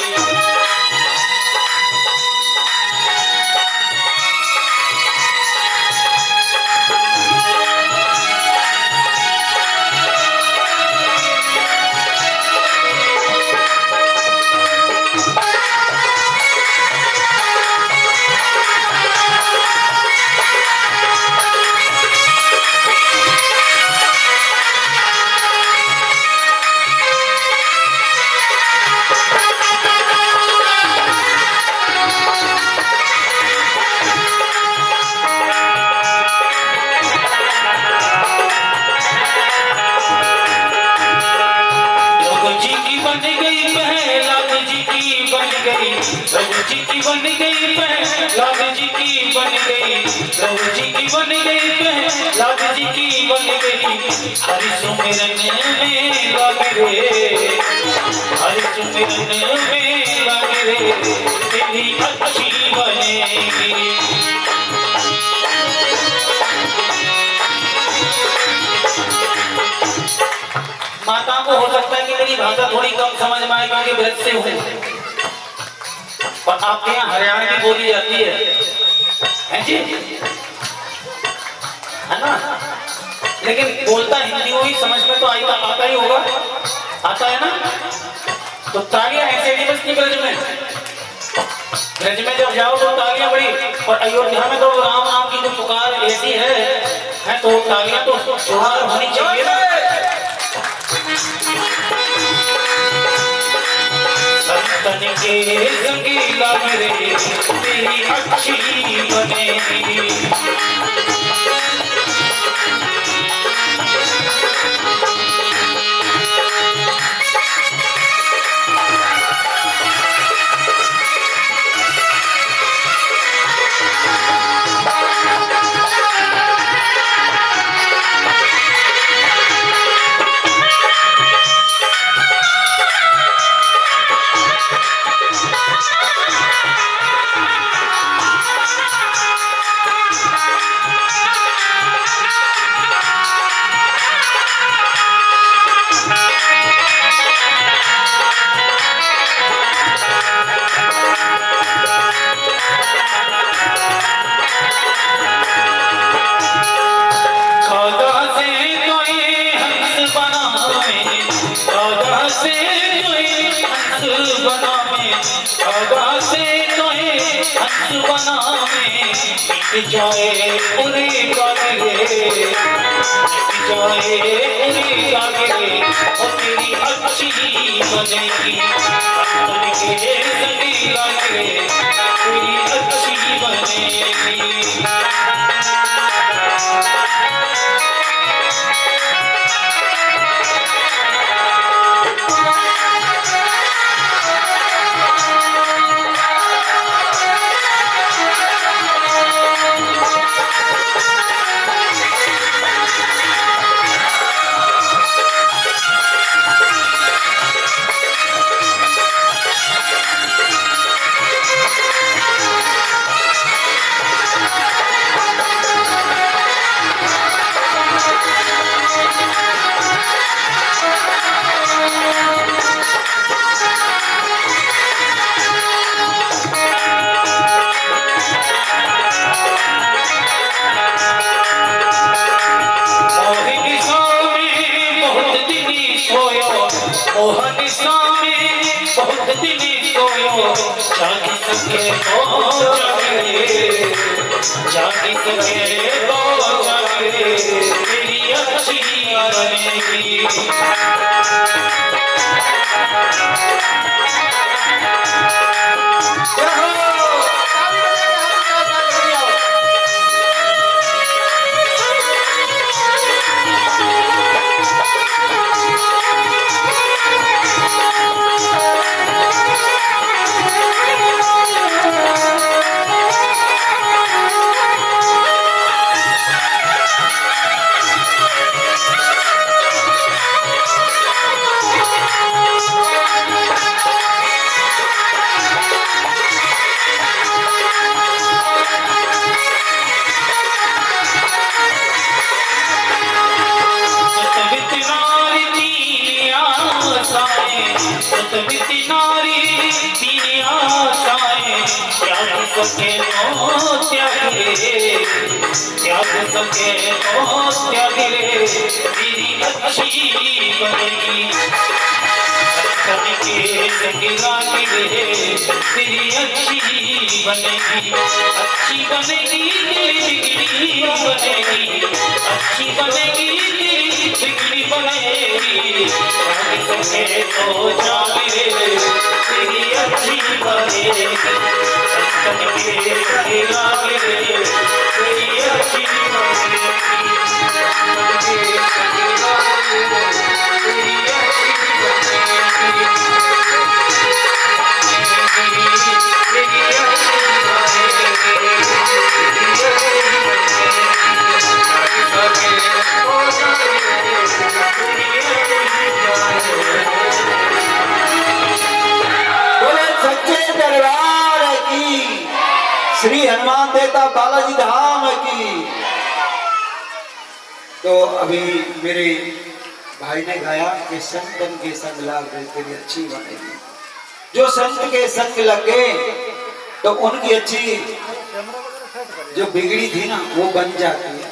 प्रभु जी की बन गई प्रहलाद जी की बन गई, प्रभु जी की बन गई प्रहलाद जी की बन गई। हरि सुमिरन में लग रे, हरि सुमिरन में लग रे, तेरी अच्छी बनेगी। को हो सकता है कि मेरी भाषा थोड़ी कम समझ में आए क्योंकि ब्रज से हूँ, और आपके यहाँ हरियाणा की बोली जाती है जी, है ना? लेकिन बोलता हिंदी हुई, समझ में तो आता ही होगा, आता है ना? तो तालियां ऐसे नहीं बजती ब्रज में। ब्रज में जब जाओ तो तालियां बड़ी, और अयोध्या में तो राम नाम की जो पुकार ऐसी है तो तालियां तो जोहार होनी चाहिए ना। संतन के रंगीला मेरे तेरी अच्छी बनेगी, जाए पूरी कागरे, जाए पूरी कागरे, और तेरी अच्छी बनेगी, अंतर के रंगीला मेरे तेरी अच्छी बनेगी। मोहन स्वामी बहुत दिन सोयो, जागी सके तो जागे, जागी सके तो जागे, तेरी अच्छी बनेगी। सके तो त्यागे, त्याग सके तो त्यागे, तेरी अच्छी बनेगी, संतन के रंगीला मेरे तेरी अच्छी बनेगी, अच्छी बनेगी तेरी बिगड़ी बनेगी, अच्छी बनेगी तेरी बिगड़ी बनेगी, त्याग सके तो जागे, तेरी अच्छी बनेगी, संतन के रंगीला मेरे तेरी अच्छी बनेगी, तेरी अच्छी बोले सच्चे दरबार की, श्री हनुमान देवता बालाजी धाम की। तो अभी मेरे भाई ने गाया कि संतन के संग लाग तेरी अच्छी बनेगी। जो संत के संग लगे तो उनकी अच्छी जो बिगड़ी थी ना वो बन जाती है।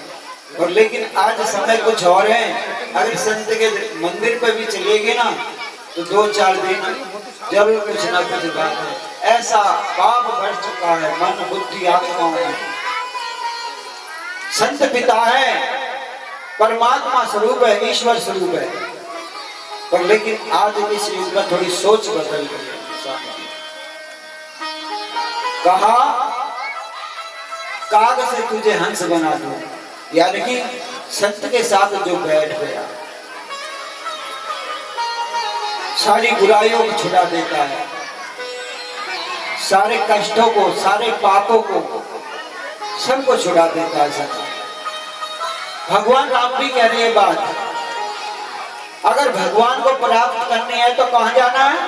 और लेकिन आज समय कुछ और है, अगर संत के मंदिर पे भी चलेगी ना तो 2-4 दिन जरूर कुछ ना कुछ बात है। ऐसा पाप बढ़ चुका है मन बुद्धि आत्माओं में। संत पिता है, परमात्मा स्वरूप है, ईश्वर स्वरूप है, पर लेकिन आज इस युग में थोड़ी सोच बदल गई है। कहा काग से तुझे हंस बना दूं, यानी कि संत के साथ जो बैठ गया सारी बुराइयों को छुड़ा देता है, सारे कष्टों को, सारे पापों को, सबको छुड़ा देता है संत। भगवान राम भी कह रहे हैं बात, अगर भगवान को प्राप्त करनी है तो कहां जाना है,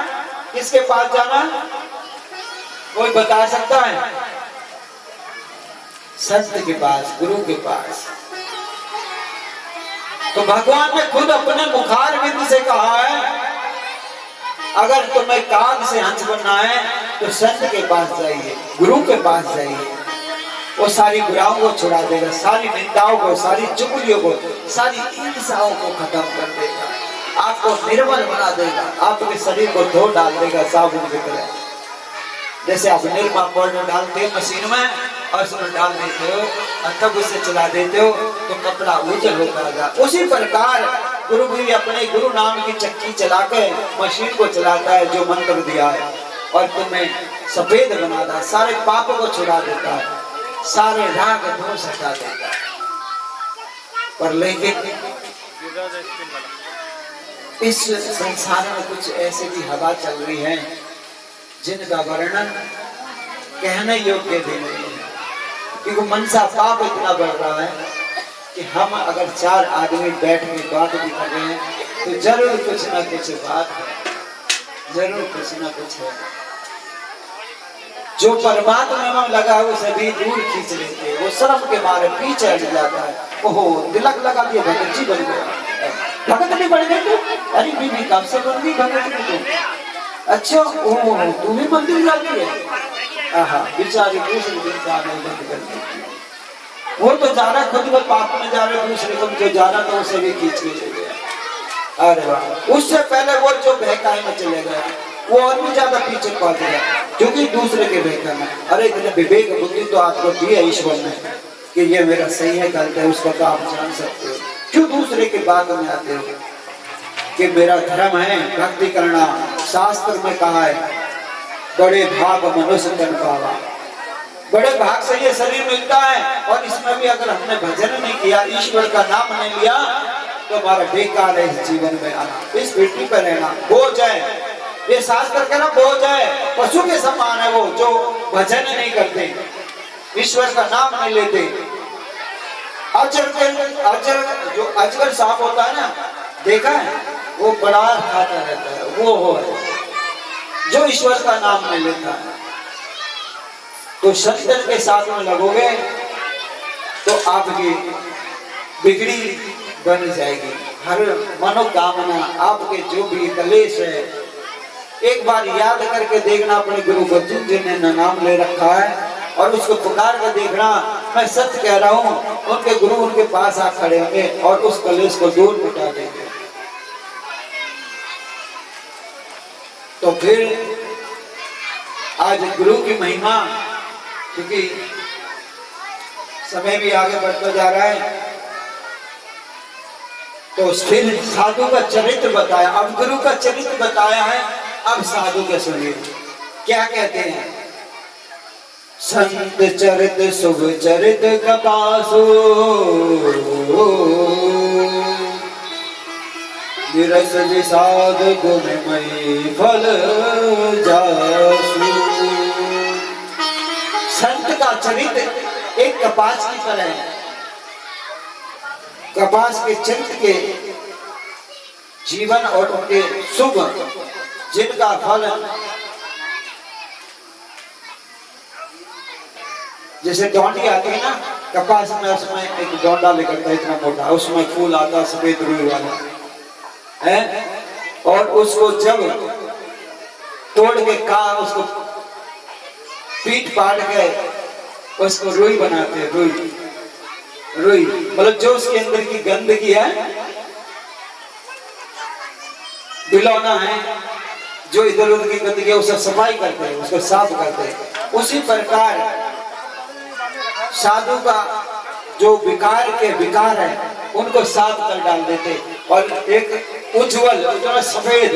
किसके पास जाना है, कोई बता सकता है? संत के पास, गुरु के पास। तो भगवान ने खुद अपने मुखार विंद से कहा है अगर तुम्हें काग से हंस बनना है तो संत के पास जाइए, गुरु के पास जाइए। वो सारी बुराइयों को छुड़ा देगा, सारी निंदाओं को, सारी चुगलियों को, सारी ईर्ष्याओं को खत्म कर देगा, आपको निर्मल बना देगा, आपके शरीर को धो डाल देगा साबुन की तरह। जैसे आप निरमा पाउडर डालते हो मशीन में और उसमें डाल देते हो और तब उसे चला देते हो तो कपड़ा उजल होता है, उसी प्रकार गुरु भी अपने गुरु नाम की चक्की चला के मशीन को चलाता है जो मंत्र दिया है और तुम्हें सफेद बनाता है, सारे पापों को छुड़ा देता है, सारे राग दोष हटा देता है। पर लेकिन इस संसार में कुछ ऐसे भी हवा चल रही है जिनका वर्णन कहने योग्य भी नहीं है, क्योंकि मनसा पाप इतना बढ़ रहा है कि हम अगर 4 आदमी बैठ के बात भी कर रहे हैं तो जरूर कुछ ना कुछ बात है, जरूर कुछ ना कुछ है। जो परमात्मा में लगा है वो सभी दूर खींच लेते हैं, वो शर्म के मारे पीछे हट जाता है। ओहो तिलक लगा दिया, भगत जी बन गया, भगत नहीं बन गए तू? अरे बीबी कब से बन गई भगत नहीं तू? अच्छा ओह तू भी मंदिर जाती है? आहा बेचारी दूसरे दिन का आना बंद कर दी। वो तो जा रहा खुद को पाप में जा रहे, दूसरे को जो जा रहा था उसे भी खींच के ले गया। अरे वाह, उससे पहले वो जो बहकाए में चले गया वो और भी ज्यादा पीछे पहुंच गया क्योंकि दूसरे के बहका में। अरे इतने विवेक बुद्धि तो आपको दी है ईश्वर ने कि ये मेरा सही है गलत है उसको तो आप जान सकते हो, क्यों दूसरे के बात में आते हो? कि मेरा धर्म है भक्ति करना, शास्त्र में कहा है बड़े भाग मनुष्य जन पावा, बड़े भाग से ये शरीर मिलता है और इसमें भी अगर हमने भजन नहीं किया, ईश्वर का नाम नहीं लिया तो हमारा बेकार है इस जीवन में आना, इस पृथ्वी पर रहना। बोझ है, ये शास्त्र कहना बोझ है, पशु के समान है वो जो भजन नहीं करते, ईश्वर का नाम नहीं लेते। अजगर जो अजगर सांप होता है ना, देखा है, वो बड़ा खाता रहता है, वो हो जो ईश्वर का नाम नहीं लेता है। तो संतन के साथ में लगोगे तो आपकी बिगड़ी बन जाएगी, हर मनोकामना आपके जो भी कलेश है एक बार याद करके देखना अपने गुरु को जिन्होंने नाम ले रखा है और उसको पुकार कर देखना। मैं सत्य कह रहा हूँ उनके गुरु उनके पास आ खड़े होंगे और उस कलेश को दूर मिटा देंगे। तो फिर आज गुरु की महिमा, क्योंकि समय भी आगे बढ़ता जा रहा है, तो फिर साधु का चरित्र बताया, अब गुरु का चरित्र बताया है, अब साधु के सुनिए क्या कहते हैं। संत चरित शुभ चरित कपासु विरस विषाद गुणमयी फल जासु। संत का चरित्र एक कपास की तरह है, कपास के चरित्र के जीवन और उनके शुभ जिनका फल जैसे डोंडी आती है ना कपास में, उसमें एक डोंडा निकलता है इतना मोटा, उसमें फूल आता है सफेद रुई वाला, है, और उसको जब तोड़ के उसको पीट पाट के उसको रुई बनाते हैं। रुई रुई मतलब जो उसके अंदर की गंदगी है, बिलौना है, जो इधर उधर की गंदगी है उसका सफाई करते हैं, उसको साफ करते हैं। उसी प्रकार साधु का जो विकार के विकार है उनको साफ कर डाल देते और एक उज्जवल सफेद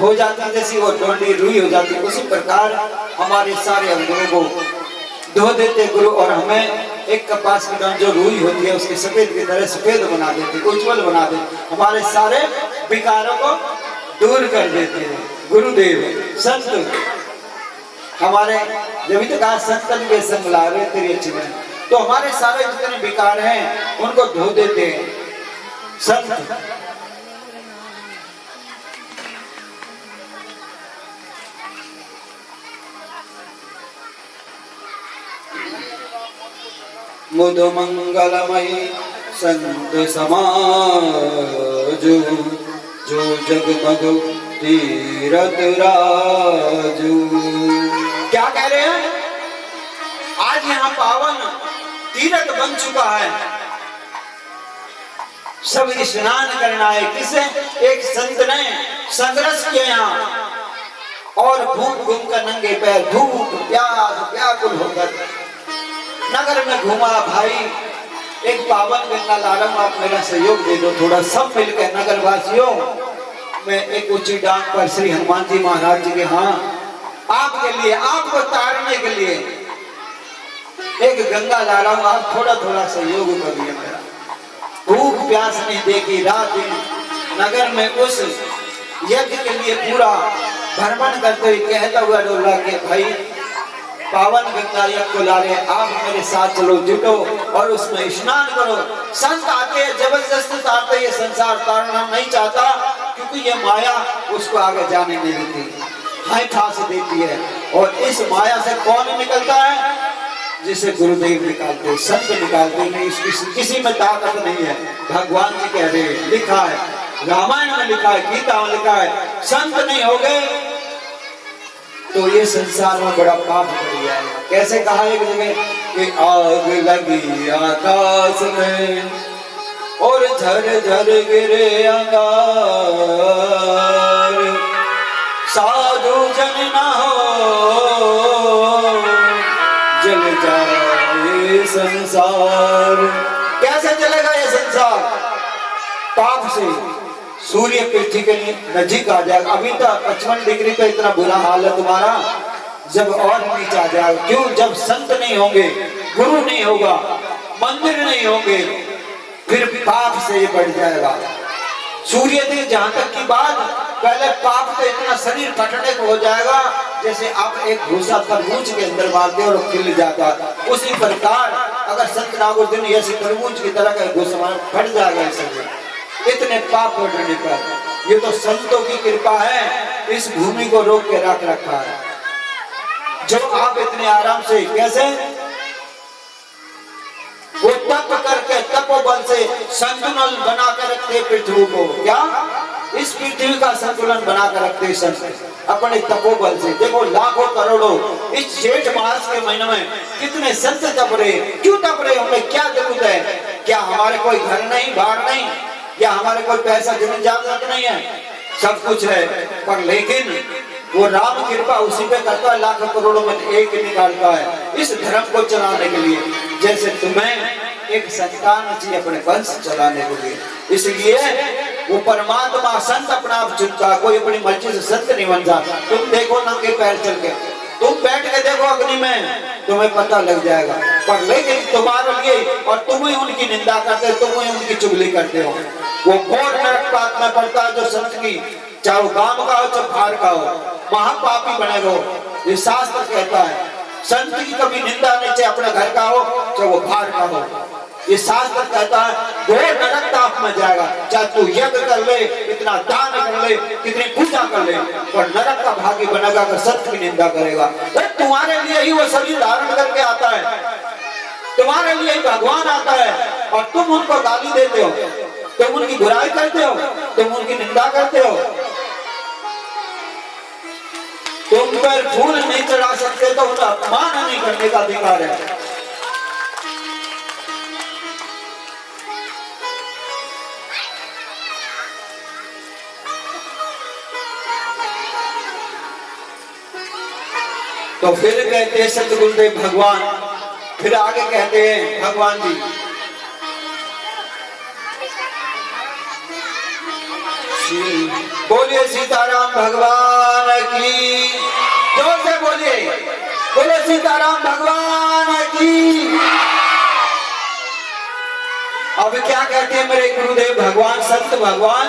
हो जाती, जैसी वो डोंडी रुई हो जाती। उसी प्रकार हमारे सारे अंगों को धो देते गुरु, और हमें एक कपास की दान जो रुई होती है उसके सफेद की तरह सफेद बना देते, उज्जवल बना देते, हमारे सारे विकारों को दूर कर देते हैं। गुरुदेव संत हमारे जब तक आज संतन के संग ला रहे तेरी अच्छी बने, तो हमारे सारे जितने विकार हैं उनको धो देते हैं संत। मुद मंगलमयी संत समाज, जो जगमगु तीरथ राजू। क्या कह रहे हैं? आज यहाँ पावन तीरथ बन चुका है, सब स्नान करना है। किसे? एक संत ने संघर्ष किया यहाँ, और घूम घूम कर नंगे पैर धूप प्यास व्याकुल होकर नगर में घूमा। भाई एक पावन गंगा लालम, आप मेरा सहयोग दे दो थोड़ा, सब मिलकर नगर वासियों में एक ऊंची डांग पर श्री हनुमान जी महाराज जी के हाँ आपके लिए, आपको तारने के लिए एक गंगा लालम, आप थोड़ा थोड़ा सहयोग करिए मेरा। भूख प्यास नहीं देखी, रात दिन नगर में उस यज्ञ के लिए पूरा भ्रमण करते हुए कहता हुआ डोला के भाई पावन गंगा यज्ञ को ला रहे, आप मेरे साथ चलो, जुटो और उसमें स्नान करो। संत आते हैं जबरदस्ती तारते, ये संसार तारना नहीं चाहता, क्योंकि ये माया उसको आगे जाने नहीं देती, हाय ठास देती है। और इस माया से कौन निकलता है? जिसे गुरुदेव निकालते हैं, संत निकालते नहीं। किसी में ताकत नहीं है। भगवान जी कह रहे हैं, लिखा है रामायण में, लिखा है गीता में, लिखा है संत नहीं हो गए तो ये संसार में बड़ा पाप कर जाएगा। कैसे कहा एक जगह कि आग लगी आकाश में और झर झर गिरे अंगार, साधु जन ना हो जल जाए संसार। कैसे चलेगा ये संसार? पाप से। सूर्य पृथ्वी के नजीक आ जाएगा। अभी तो 55 डिग्री पे इतना बुरा हाल है तुम्हारा, जब और नीचे आ जाएगा। क्यों? जब संत नहीं होंगे, गुरु नहीं होगा, मंदिर नहीं होंगे, फिर पाप से ये बढ़ जाएगा। सूर्य देव जहां तक की बात, पहले पाप तो इतना शरीर फटने को हो जाएगा जैसे आप एक भूसा तरबूज के अंदर मारते और खिल जाता। उसी प्रकार अगर संत नागुर दिन ऐसी तरबूज की तरह का भूसा फट जाएगा शरीर, इतने पाप बढ़ने पर। ये तो संतों की कृपा है, इस भूमि को रोक के रख रखा है। जो आप इतने आराम से, कैसे वो तप करके तपोबल से संतुलन बना कर रखते पृथ्वी को। क्या? इस पृथ्वी का संतुलन बना कर रखते संत अपने तपोबल से। देखो लाखों करोड़ों इस जेठ मास के महीने में कितने संत तप रहे। क्यों तप रहे? हमें क्या जरूरत है? क्या हमारे कोई घर नहीं, बाहर नहीं, या हमारे कोई पैसा जमीन जायदाद नहीं है? सब कुछ है, पर लेकिन वो राम कृपा उसी पे करता है, लाखों करोड़ों में एक निकालता है इस धर्म को चलाने के लिए। जैसे तुम्हें एक संतान चाहिए अपने वंश चलाने के लिए, इसलिए वो परमात्मा संत अपना आप चुनता, कोई अपनी मर्जी से संत नहीं बनता। तुम देखो नंगे पैर चल के, तुम बैठ के देखो अग्नि में, तुम्हें पता लग जाएगा। पर लेकिन तुम्हारे लिए, और तुम ही उनकी निंदा करते हो, तुम ही उनकी चुगली करते हो। वो घोर नरक पाप में पड़ता है जो संत की, चाहे वो गांव का हो चाहे बाहर का हो, महापापी बने रहो। ये शास्त्र कहता है संत की कभी निंदा नहीं, चाहे अपने घर का हो चाहे वो बाहर का हो। ये शास्त्र कहता है घोर नरक ताप में जाएगा, चाहे तू यज्ञ कर ले, इतना दान कर ले, कितनी पूजा कर ले, और नरक का भागी बनेगा अगर सत्य की निंदा करेगा। तुम्हारे लिए ही वो शरीर धारण करके आता है, तुम्हारे लिए ही भगवान आता है, और तुम उनको गाली देते हो, तुम उनकी बुराई करते हो। तुम उनकी निंदा करते हो। तुम पर फूल नहीं चढ़ा सकते तो उनका अपमान नहीं करने का अधिकार है। तो फिर कहते हैं सत गुरुदेव भगवान, फिर आगे कहते हैं भगवान जी, बोलिए सीताराम भगवान की, जोर से बोलिए, बोले सीताराम भगवान की। अब क्या कहते हैं मेरे गुरुदेव भगवान, संत भगवान,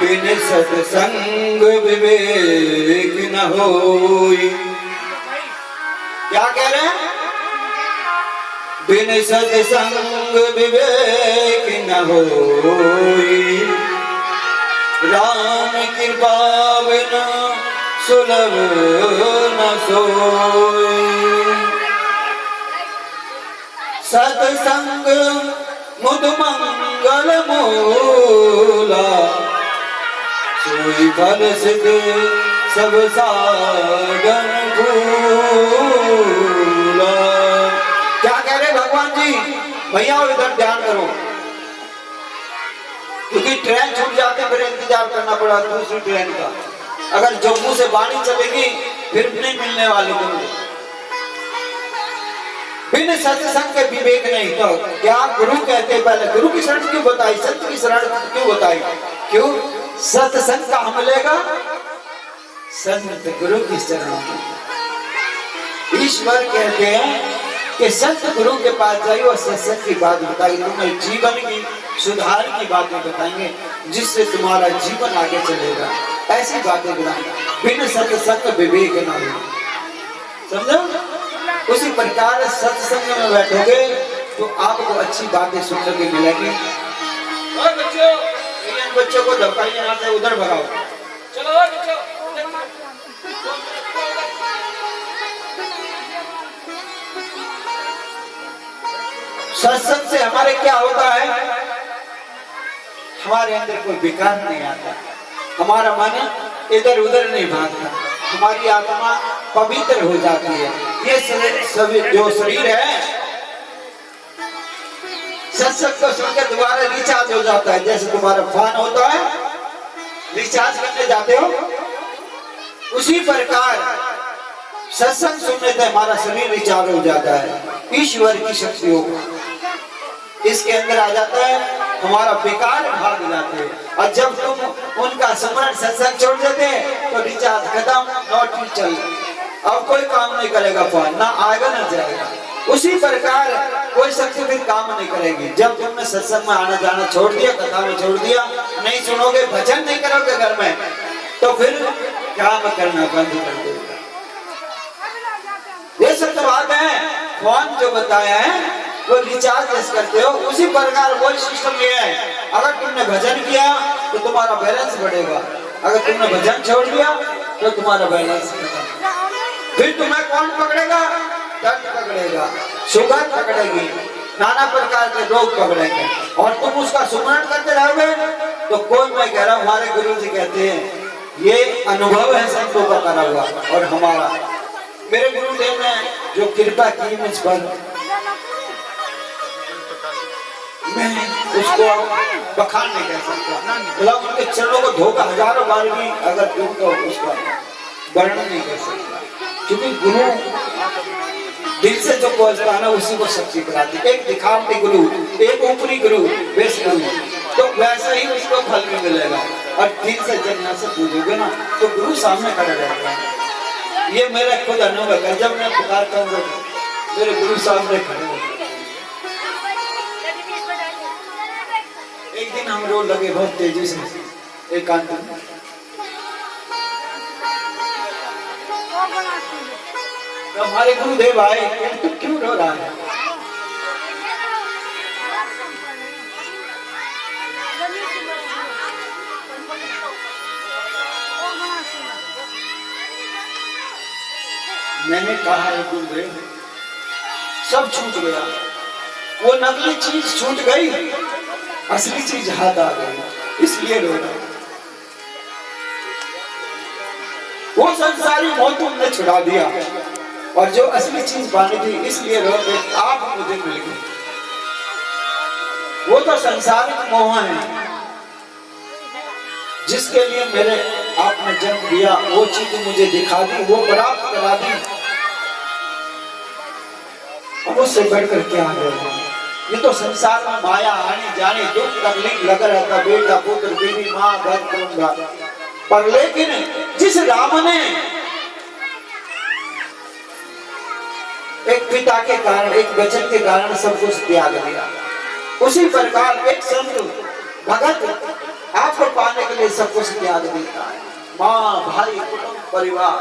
बिन सत्संग विवेक न होई। क्या कह रहे हैं? बिन सत्संग विवेक न होई, राम कृपा बिन सुलभ न सोई। सत्संग मुद मंगल मूला, सोई फल सिद्ध सब साधन फूला। क्या कह रहे भगवान जी? भैया इधर ध्यान करो, क्योंकि ट्रेन छूट जाते फिर इंतजार करना पड़ा दूसरी ट्रेन का। अगर जम्मू से वाणी चलेगी फिर नहीं मिलने वाले तुमको। बिन सत्संग के विवेक नहीं, तो क्या गुरु कहते, पहले गुरु की शरण क्यों बताई, सत्य की शरण क्यों बताई? क्यों? सत्संग का हम लेगा, संत गुरु की शरण। ईश्वर कहते हैं कि संत गुरु के पास जाइए और सत्संग की बात बताइए, तुम्हें जीवन की सुधार की बातें बताएंगे, जिससे तुम्हारा जीवन आगे चलेगा। ऐसी बातें बताएंगे, बिन सत्संग विवेक न हो। समझो? उसी प्रकार सत्संग में बैठोगे तो आपको अच्छी बातें सुनने को मिलेगी। और बच्चों, इन बच्चों को धमकाइए ना, से उधर भगाओ। चलो और बच्चों, सत्संग से हमारे क्या होता है? हमारे अंदर कोई विकार नहीं आता, हमारा मन इधर उधर नहीं भागता, हमारी आत्मा पवित्र हो जाती है। ये सभी जो शरीर है सत्संग को सुनकर दोबारा रिचार्ज हो जाता है। जैसे तुम्हारा फोन होता है, रिचार्ज करने जाते हो, उसी प्रकार सत्संग सुनने से हमारा शरीर रिचार्ज हो जाता है। ईश्वर की शक्तियों इसके अंदर आ जाता है, हमारा विकार भाग जाते हैं। और जब तुम उनका स्मरण सत्संग छोड़ देते हैं तो रिचार्ज खत्म, नॉट चल, अब कोई काम नहीं करेगा, फोन ना आएगा ना जाएगा। उसी प्रकार कोई शक्ति फिर काम नहीं करेगी। जब तुमने सत्संग में आना जाना छोड़ दिया, कथा में छोड़ दिया, नहीं सुनोगे, भजन नहीं करोगे घर में, तो फिर काम करना बंद कर देगा। ये सब तो बात है। फोन जो बताया है वो रिचार्ज करते हो, उसी प्रकार वही सिस्टम ये है। अगर तुमने भजन किया तो तुम्हारा बैलेंस बढ़ेगा, अगर तुमने भजन छोड़ दिया तो तुम्हारा बैलेंस बढ़ेगा। फिर तुम्हें कौन पकड़ेगा? दर्द पकड़ेगा, शुगर पकड़ेगी, नाना प्रकार के रोग पकड़ेंगे, और तुम उसका सुमरण करते रहोगे तो कोई, मैं कह रहा हूँ, हमारे गुरु जी कहते हैं ये अनुभव है संतों का करा हुआ। और हमारा मेरे गुरुदेव ने जो कृपा की मुझ पर, मैं उसको बखान नहीं कह सकता, मतलब उनके चरणों को धोखा हजारों बार भी अगर दूं तो उसका वर्णन नहीं कर सकता। क्योंकि गुरु दिल से जो पहुंचता है ना, उसी को शक्ति कराती। एक दिखावटी गुरु, एक ऊपरी गुरु, बेस गुरु, तो वैसा ही उसको फल भी मिलेगा। और दिल से जब यहाँ से पूछोगे ना तो गुरु सामने खड़ा रहता है। ये मेरा खुद अनुभव है, जब मैं पुकारता हूँ मेरे गुरु सामने खड़े होते। एक दिन हम रो लगे बहुत तेजी से एकांत में, तो हमारे गुरुदेव आए, तू क्यों रो रहा है? मैंने कहा है गुरुदेव सब छूट गया, वो नकली चीज छूट गई, असली चीज हाथ आ गई इसलिए रो रहा हूं। वो संसारी मोह तुमने छुड़ा दिया और जो असली चीज पानी थी इसलिए रो रहे, आप मुझे मिल गई। वो तो संसारिक मोह है जिसके लिए मेरे आपने जन्म दिया, वो चीज मुझे दिखा दी, वो प्राप्त करा दी। अब उससे बढ़कर क्या है? ये तो संसार में माया आने जाने दुख तकलीफ लगा रहता, बेटा पुत्र बीवी माँ घर करूंगा, पर लेकिन जिस राम ने एक पिता के कारण, एक वचन के कारण सब कुछ त्याग दिया, उसी प्रकार एक संत भगत आपको पाने के लिए सब कुछ त्याग देता है। माँ भाई कुटुंब परिवार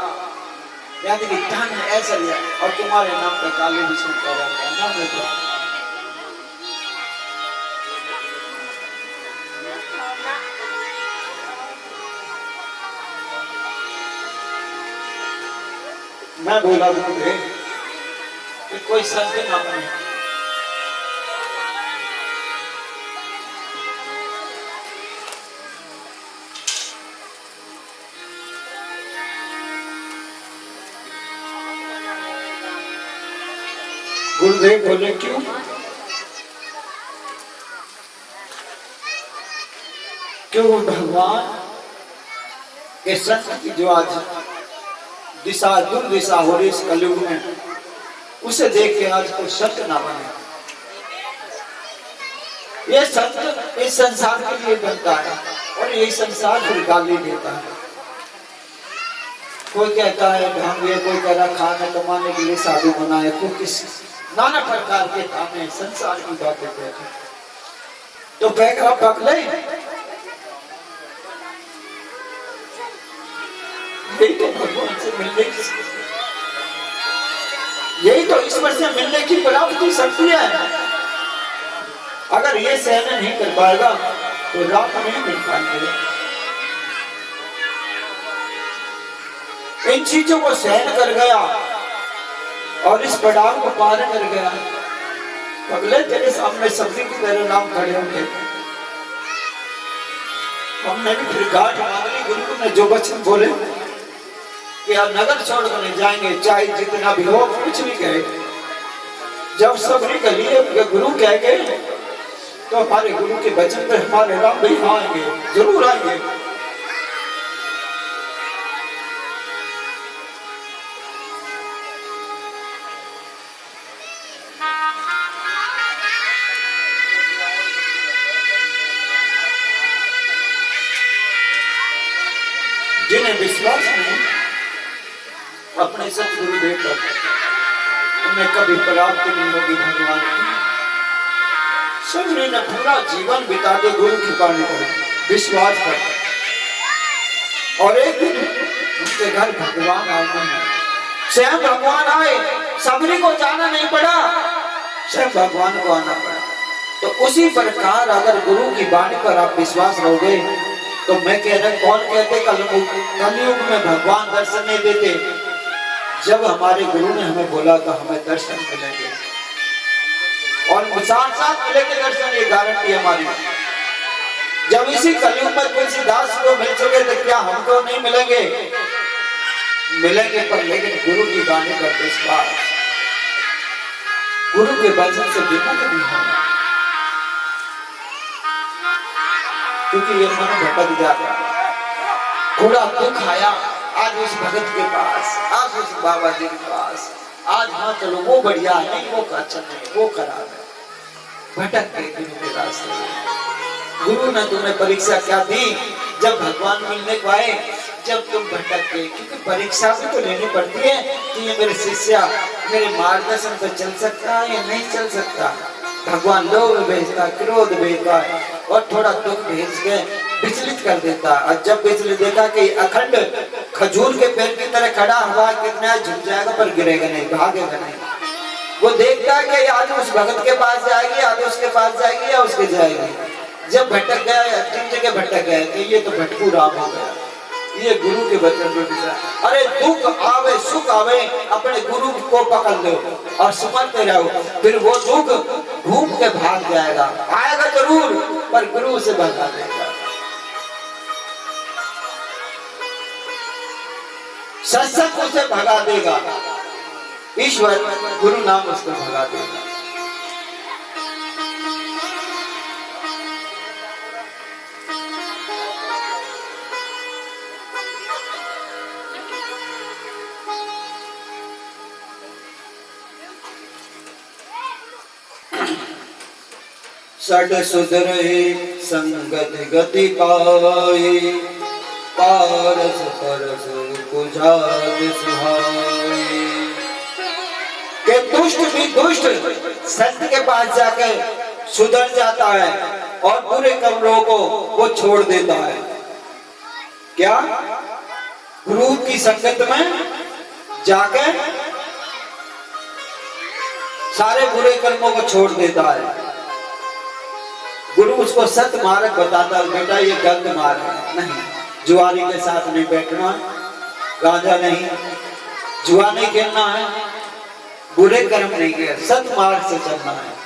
यानी कि धन ऐसा लिया और तुम्हारे नाम पे काले भी सुनता रहता है नाम लेते। मैं बोला मुझे कि कोई संत नाम नहीं, गुरुदेव बोले क्यों? क्यों भगवान के संत की जो आज दिशा दुर्दिशा हो रही इस कलयुग में, उसे देख के आज कोई संत ना बने। ये संत इस संसार के लिए बनता है और यही संसार फिर गाली देता है। कोई कहता है ढंग, कोई कह रहा खाने कमाने के लिए साधु बना है, कोई किस नाना प्रकार के काम है, संसार की बातें कहते हैं। तो पैकरा पकड़े, यही तो भगवान से मिलने की, यही तो ईश्वर से मिलने की प्राप्ति शक्ति है। अगर ये सहन नहीं कर पाएगा तो रात नहीं मिल पाएंगे। इन चीजों को सहन कर गया और इस पड़ाव को पार कर गया, अगले तेरे सामने सब्जी की तरह नाम खड़े होंगे। हमने भी फिर गांठ मांगनी, गुरु ने जो वचन बोले कि आप नगर छोड़कर नहीं जाएंगे, चाहे जितना भी हो, कुछ भी कहे। जब सबरी के लिए गुरु कह गए तो हमारे गुरु के वचन पर हमारे राम भी आएंगे, जरूर आएंगे। जिन्हें विश्वास नहीं अपने सतगुरु देकर, उन्हें कभी प्राप्ति नहीं होगी भगवान की। सबरी ने पूरा जीवन बिता के गुरु की पानी पर विश्वास कर, और एक दिन उनके घर भगवान आए हैं। स्वयं भगवान आए, सबरी को जाना नहीं पड़ा, स्वयं भगवान को आना पड़ा। तो उसी प्रकार अगर गुरु की वाणी पर आप विश्वास रहोगे तो मैं कह रहा, कौन कहते कलयुग में भगवान दर्शन नहीं देते? जब हमारे गुरु ने हमें बोला तो हमें दर्शन मिलेंगे, और साथ साथ मिलेंगे दर्शन, ये गारंटी हमारी। जब इसी कलयुग में तुलसीदास को मिल चुके तो क्या हमको नहीं मिलेंगे? मिलेंगे, पर लेकिन गुरु की वाणी पर विश्वास, गुरु के वचन से विमुख नहीं होना, क्योंकि ये मन भटक जाता। थोड़ा दुख आया आज उस भगत के पास, आज उस बाबा जी के पास, आज हाँ चलो वो बढ़िया है, नहीं वो अच्छा नहीं, वो खराब है, भटक गए गुरु के रास्ते। गुरु ने तुम्हें परीक्षा क्या दी? जब भगवान मिलने को आए, जब तुम भटक गए, क्योंकि परीक्षा भी तो लेनी पड़ती है कि ये मेरे शिष्य मेरे मार्गदर्शन पर चल सकता है या नहीं चल सकता। भगवान लोभ भेजता, क्रोध भेजता और थोड़ा दुख भेज के विचलित कर देता। और जब विचलित देखा कि अखंड खजूर के पेड़ की तरह खड़ा हुआ, कितना झुक जाएगा पर गिरेगा नहीं, भागेगा नहीं। वो देखता है कि आज उस भगत के पास जाएगी, आज उसके पास जाएगी या उसके जाएगी। जब भटक गया, जिन जगह भटक गया कि ये तो भटकू राम हो गया, ये गुरु के वचन पर विश्वास। अरे दुख आवे सुख आवे, अपने गुरु को पकड़ लो और सुमरते रहो, फिर वो दुख घूम के भाग जाएगा, आएगा जरूर। पर गुरु उसे भगा देगा। सत्संग उसे भगा देगा, ईश्वर गुरु नाम उसको भगा देगा। सड सुधरे संगत गति पाए, पारस परस कुजात सुहाए। के दुष्ट भी दुष्ट संत के पास जाकर सुधर जाता है और बुरे कर्मों को वो छोड़ देता है। क्या? गुरु की संगत में जाकर सारे बुरे कर्मों को छोड़ देता है। गुरु उसको सत्य मार्ग बताता है, बेटा ये गलत मार्ग है, नहीं, जुआरी के साथ नहीं बैठना, गांजा नहीं, जुआ नहीं खेलना है, बुरे कर्म नहीं किया, सत्य मार्ग से चलना है।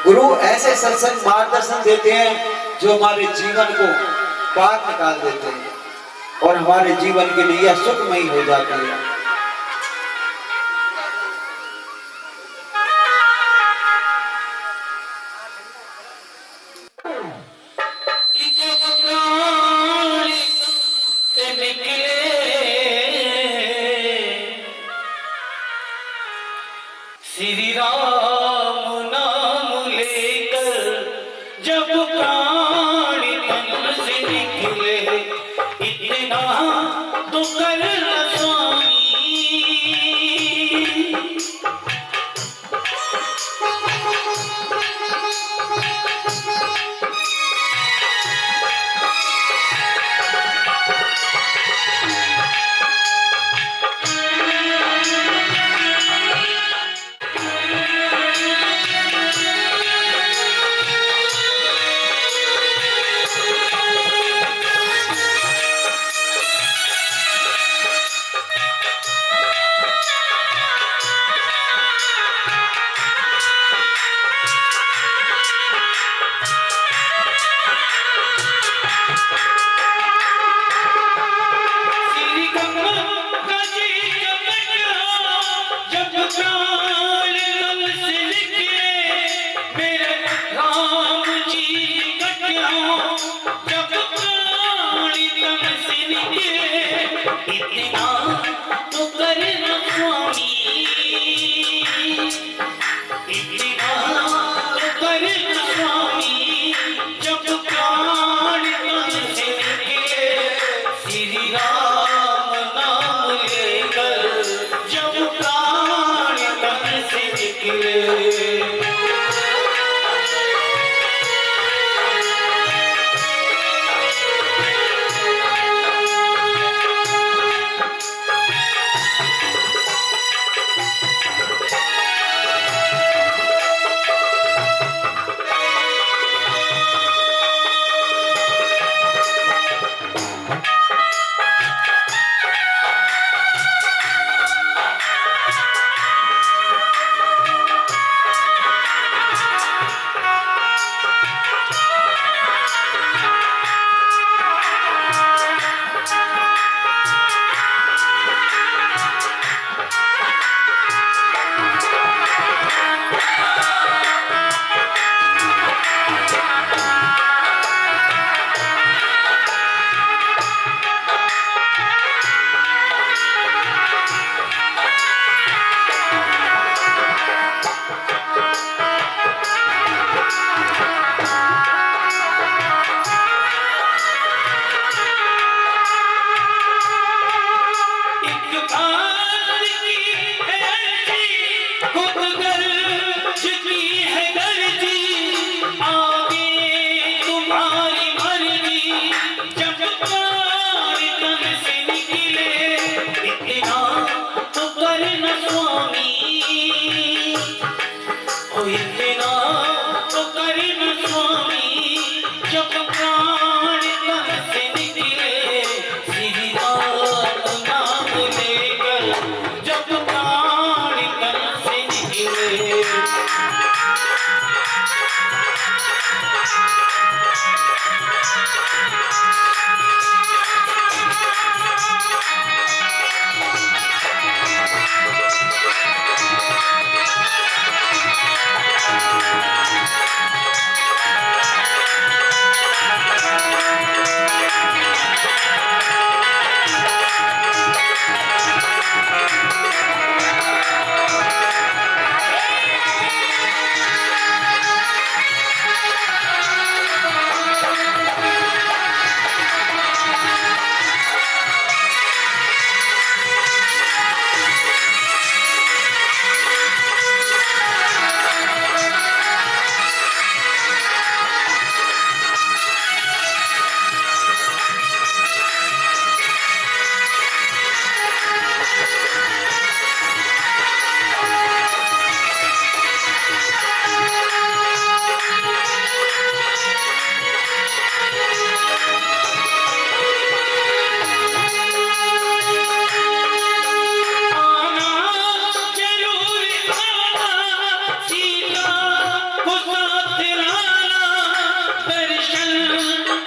गुरु ऐसे सत्संग मार्गदर्शन देते हैं जो हमारे जीवन को पार निकाल देते हैं और हमारे जीवन की नैया सुखमयी हो जाती है। श्री राम नाम लेकर जब प्राण तन से निकले, इतना तो करना स्वामी।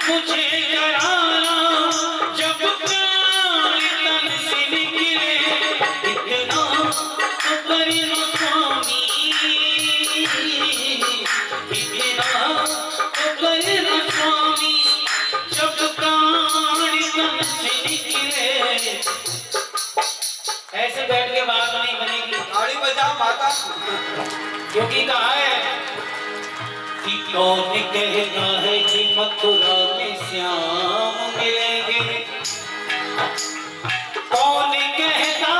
मुझे करारा जब प्राण तन से निकले, इतना तो करना स्वामी, इतना तो करना स्वामी, जब प्राण तन से निकले। ऐसे बैठ के बात नहीं बनेगी, ताड़ी बजाओ माता। क्योंकि कहा है कि कौन कहता है कि मथुरा में श्याम मिलेंगे, कौन कहता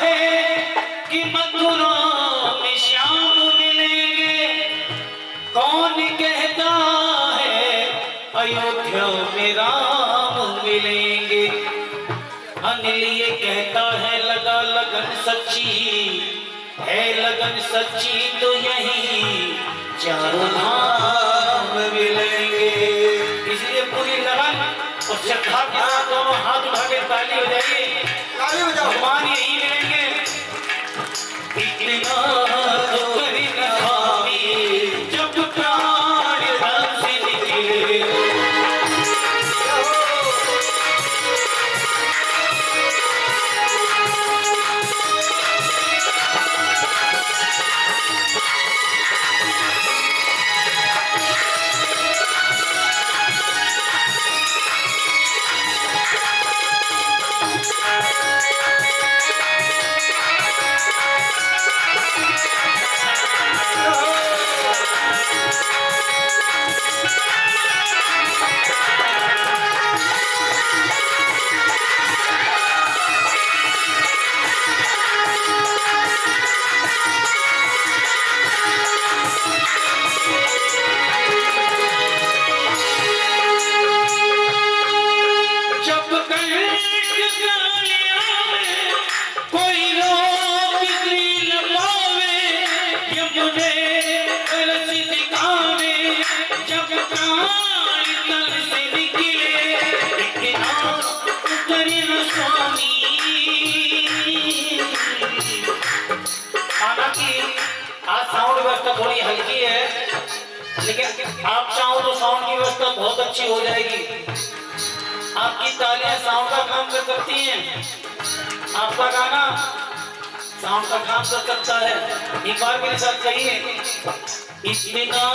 है कि मथुरा में श्याम मिलेंगे, कौन कहता है अयोध्या में राम मिलेंगे। अनिल ये कहता है लगा लगन सच्ची है, लगन सच्ची तो यही चारों धाम मिलेंगे। इसलिए पूरी लगन और श्रद्धा के साथ दोनों हाथ उठा के ताली बजाइए, ताड़ी बजाओ। भगवान यही मिलेंगे। इतना तो करना स्वामी, जब प्राण तन से निकले। थोड़ी हल्की है, लेकिन आप चाहो तो साउंड की व्यवस्था बहुत अच्छी हो जाएगी। आपकी तालियां साउंड का काम कर सकती हैं, आपका गाना साउंड का काम कर सकता है। एक बार मेरे साथ कहिए, इतना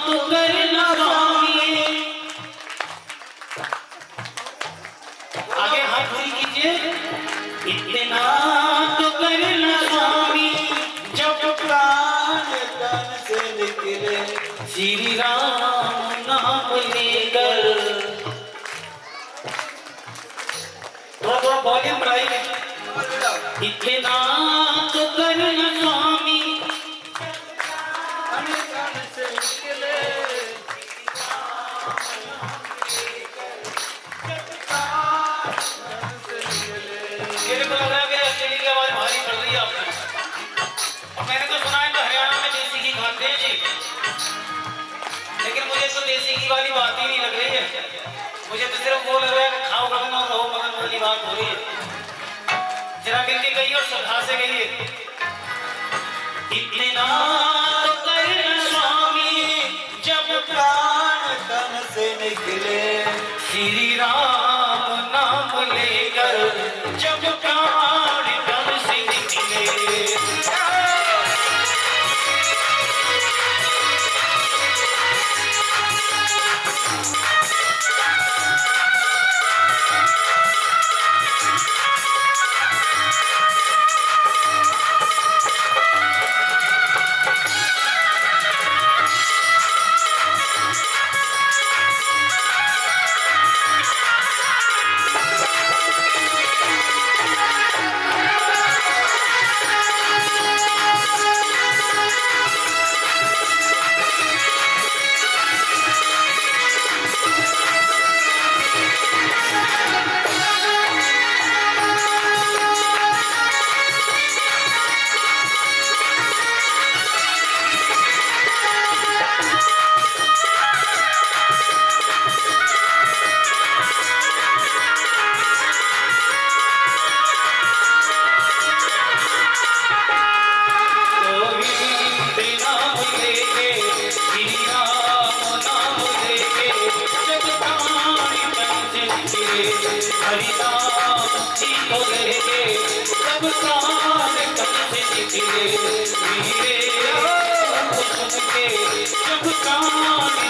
तो करना स्वामी, आगे हाथ खड़ी कीजिए। इतना तो करना स्वामी, जब प्राण तन से निकले, श्री राम नाम लेकर। थोड़ा वॉल्यूम बढ़ाइए। इतना तो करना स्वामी, तन से निकले, मेरे को लग रहा है कि अकेली की आवाज भारी पड़ रही है आपको। और मैंने तो सुना है तो हरियाणा में देसी घी खाते हैं जी, लेकिन मुझे तो देसी घी वाली बात ही नहीं लग रही है। मुझे तो सिर्फ वो लग रहा है कि खाओ मगन और रहो मगन वाली बात हो रही है। जरा मिलके कहिए और श्रद्धा से कहिए, इतना तो करना स्वामी, जब प्राण तन से निकले, श्री राम नाम लेकर, जब प्राण तन से निकले।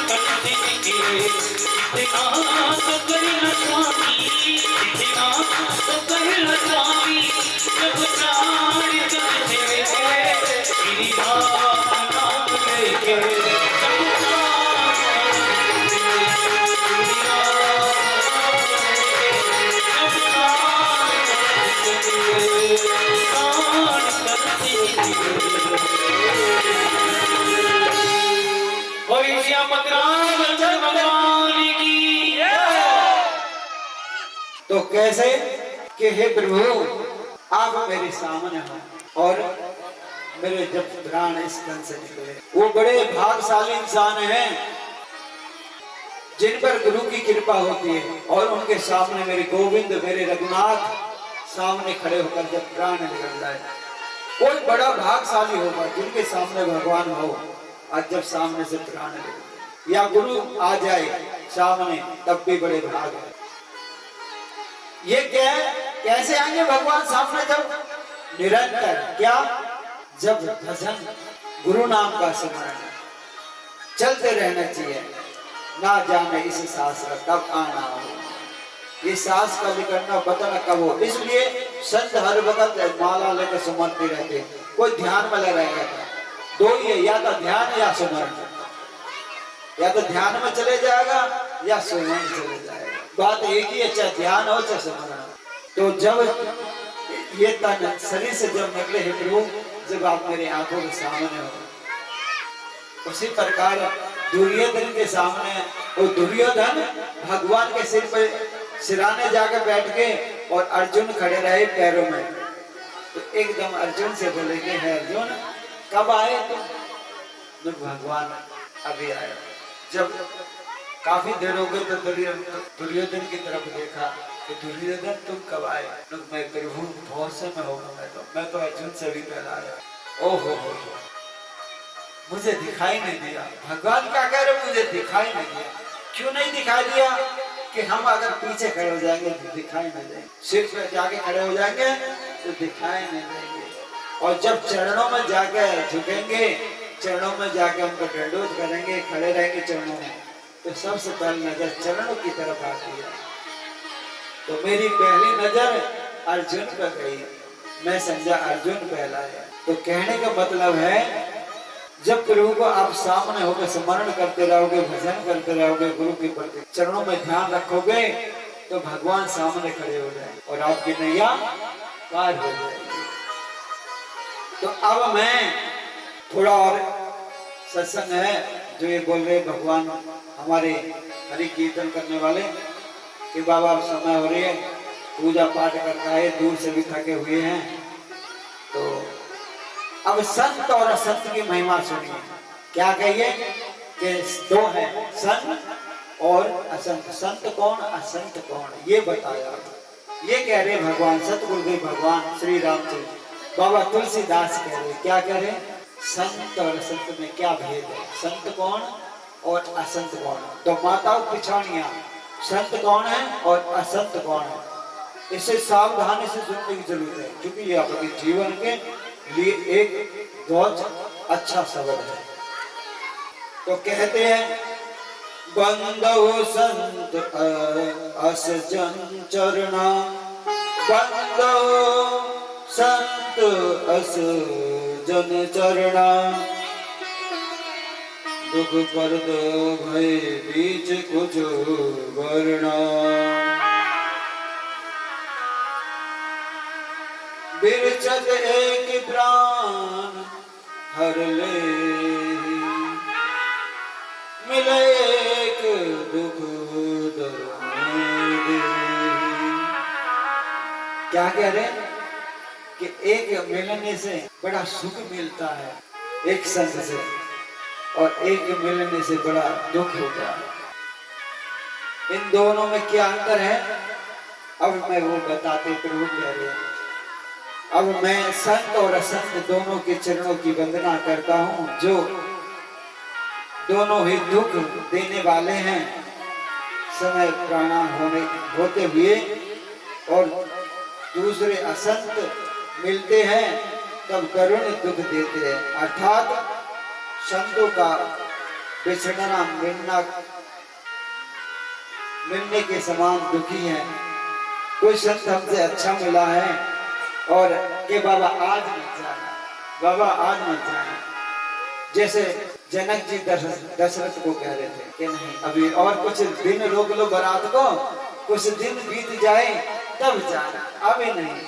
करते के इतना तो करना स्वामी, इतना तो करना स्वामी, जब प्राण करते मेरी नाम लेके जब प्राण करते मेरी नाम लेके जब प्राण करते और श्यामत रामचंद्र भगवान की तो कैसे कि हे प्रभु आप मेरे सामने हो और मेरे जब प्राण इस तन से निकले। वो बड़े भाग्यशाली इंसान हैं जिन पर गुरु की कृपा होती है और उनके सामने मेरे गोविंद मेरे रघुनाथ सामने खड़े होकर जब प्राण निकल जाए। कोई बड़ा भाग्यशाली होगा जिनके सामने भगवान हो आज जब सामने से प्राण निकले, या गुरु आ जाए सामने तब भी बड़े भाग है। ये क्या है, कैसे आएंगे भगवान सामने? जब निरंतर क्या, जब भजन गुरु नाम का स्मरण चलते रहना चाहिए। ना जाने इस सांस का कब आना हो, ये सांस का निकलना पता न कब हो। इसलिए संत हर वक्त माला लेकर सुमरते रहते, कोई ध्यान में लगा रहता। दो ही है, या तो ध्यान या सुमरण, या तो ध्यान में चले जाएगा या सुमरण चले जाएगा। बात एक ही है, चाहे ध्यान हो चाहे सुमरण। तो जब ये तन शरीर से जब निकले हे प्रभु, जब आप मेरी आंखों के सामने हो, उसी प्रकार दुर्योधन के सामने वो दुर्योधन भगवान के सिर पर सिराने जाकर बैठ के और अर्जुन खड़े रहे पैरों में। तो एकदम अर्जुन से बोले कि है अर्जुन कब आए तुम? तो भगवान अभी आए। जब काफी देर हो गई तो दुर्योधन की तरफ देखा कि दुर्योधन तुम कब आए? तो मैं प्रभु बहुत से में होगा, मैं तो अर्जुन से भी पहला आया। ओहो मुझे दिखाई नहीं दिया। भगवान क्या कह रहे, मुझे दिखाई नहीं दिया। क्यों नहीं दिखाई दिया? कि हम अगर पीछे खड़े हो जाएंगे तो दिखाई नहीं देंगे, सिर पे जाके खड़े हो जाएंगे तो दिखाई नहीं देंगे। और जब चरणों में जाके झुकेंगे, चरणों में जाके हमको दंडोत करेंगे, खड़े रहेंगे चरणों में, तो सबसे पहली नजर चरणों की तरफ आती है। तो मेरी पहली नजर अर्जुन पर गई, मैं समझा अर्जुन पहला है। तो कहने का मतलब है जब प्रभु को आप सामने होकर स्मरण करते रहोगे, भजन करते रहोगे, गुरु के प्रति चरणों में ध्यान रखोगे, तो भगवान सामने खड़े हो जाए और आपकी नैया पार हो जाएगी। तो अब मैं थोड़ा और सत्संग है जो ये बोल रहे भगवान हमारे हरि कीर्तन करने वाले कि बाबा अब समय हो रही है, पूजा पाठ करता है, दूर से भी थके हुए हैं। तो अब संत और असंत की महिमा सुनिए। क्या कहिए कि दो है, संत और असंत। संत कौन, असंत कौन, ये बताया। ये कह रहे भगवान सतगुरुदेव भगवान श्री रामचंद्र, बाबा तुलसीदास कह रहे, क्या कह रहे? संत और असंत में क्या भेद है, संत कौन और असंत कौन। तो माताओं पिछाड़ियां, संत कौन है और असंत कौन है, इसे सावधानी से सुनने की जरूरत है, क्योंकि ये आपके जीवन के लिए एक बहुत अच्छा शब्द है। तो कहते हैं बंदो संत अस जन चरणा, बंदो संत अस जन चरणा, दुख पर्द भय बीच कुछ वर्णा, बिरचत एक प्राण हर ले, मिले एक दुख दर्द। क्या कह रहे कि एक मिलने से बड़ा सुख मिलता है एक संत से, और एक मिलने से बड़ा दुख होता है। इन दोनों में क्या अंतर है अब मैं वो बताते प्रभु कह रहे हैं। अब मैं संत और असंत दोनों के चरणों की वंदना करता हूँ, जो दोनों ही दुख देने वाले हैं समय प्राणान होते हुए, और दूसरे असंत मिलते हैं तब करुण दुख देते हैं। अर्थात संतों का बिछड़ना मिलना मिलने के समान दुखी है। कोई संत हमसे अच्छा मिला है और के बाबा आज मत जाना, बाबा आज मत जाना। जैसे जनक जी दशरथ को कह रहे थे कि नहीं अभी और कुछ दिन रोक लो बारात को, कुछ दिन बीत जाए तब जाना, अभी नहीं।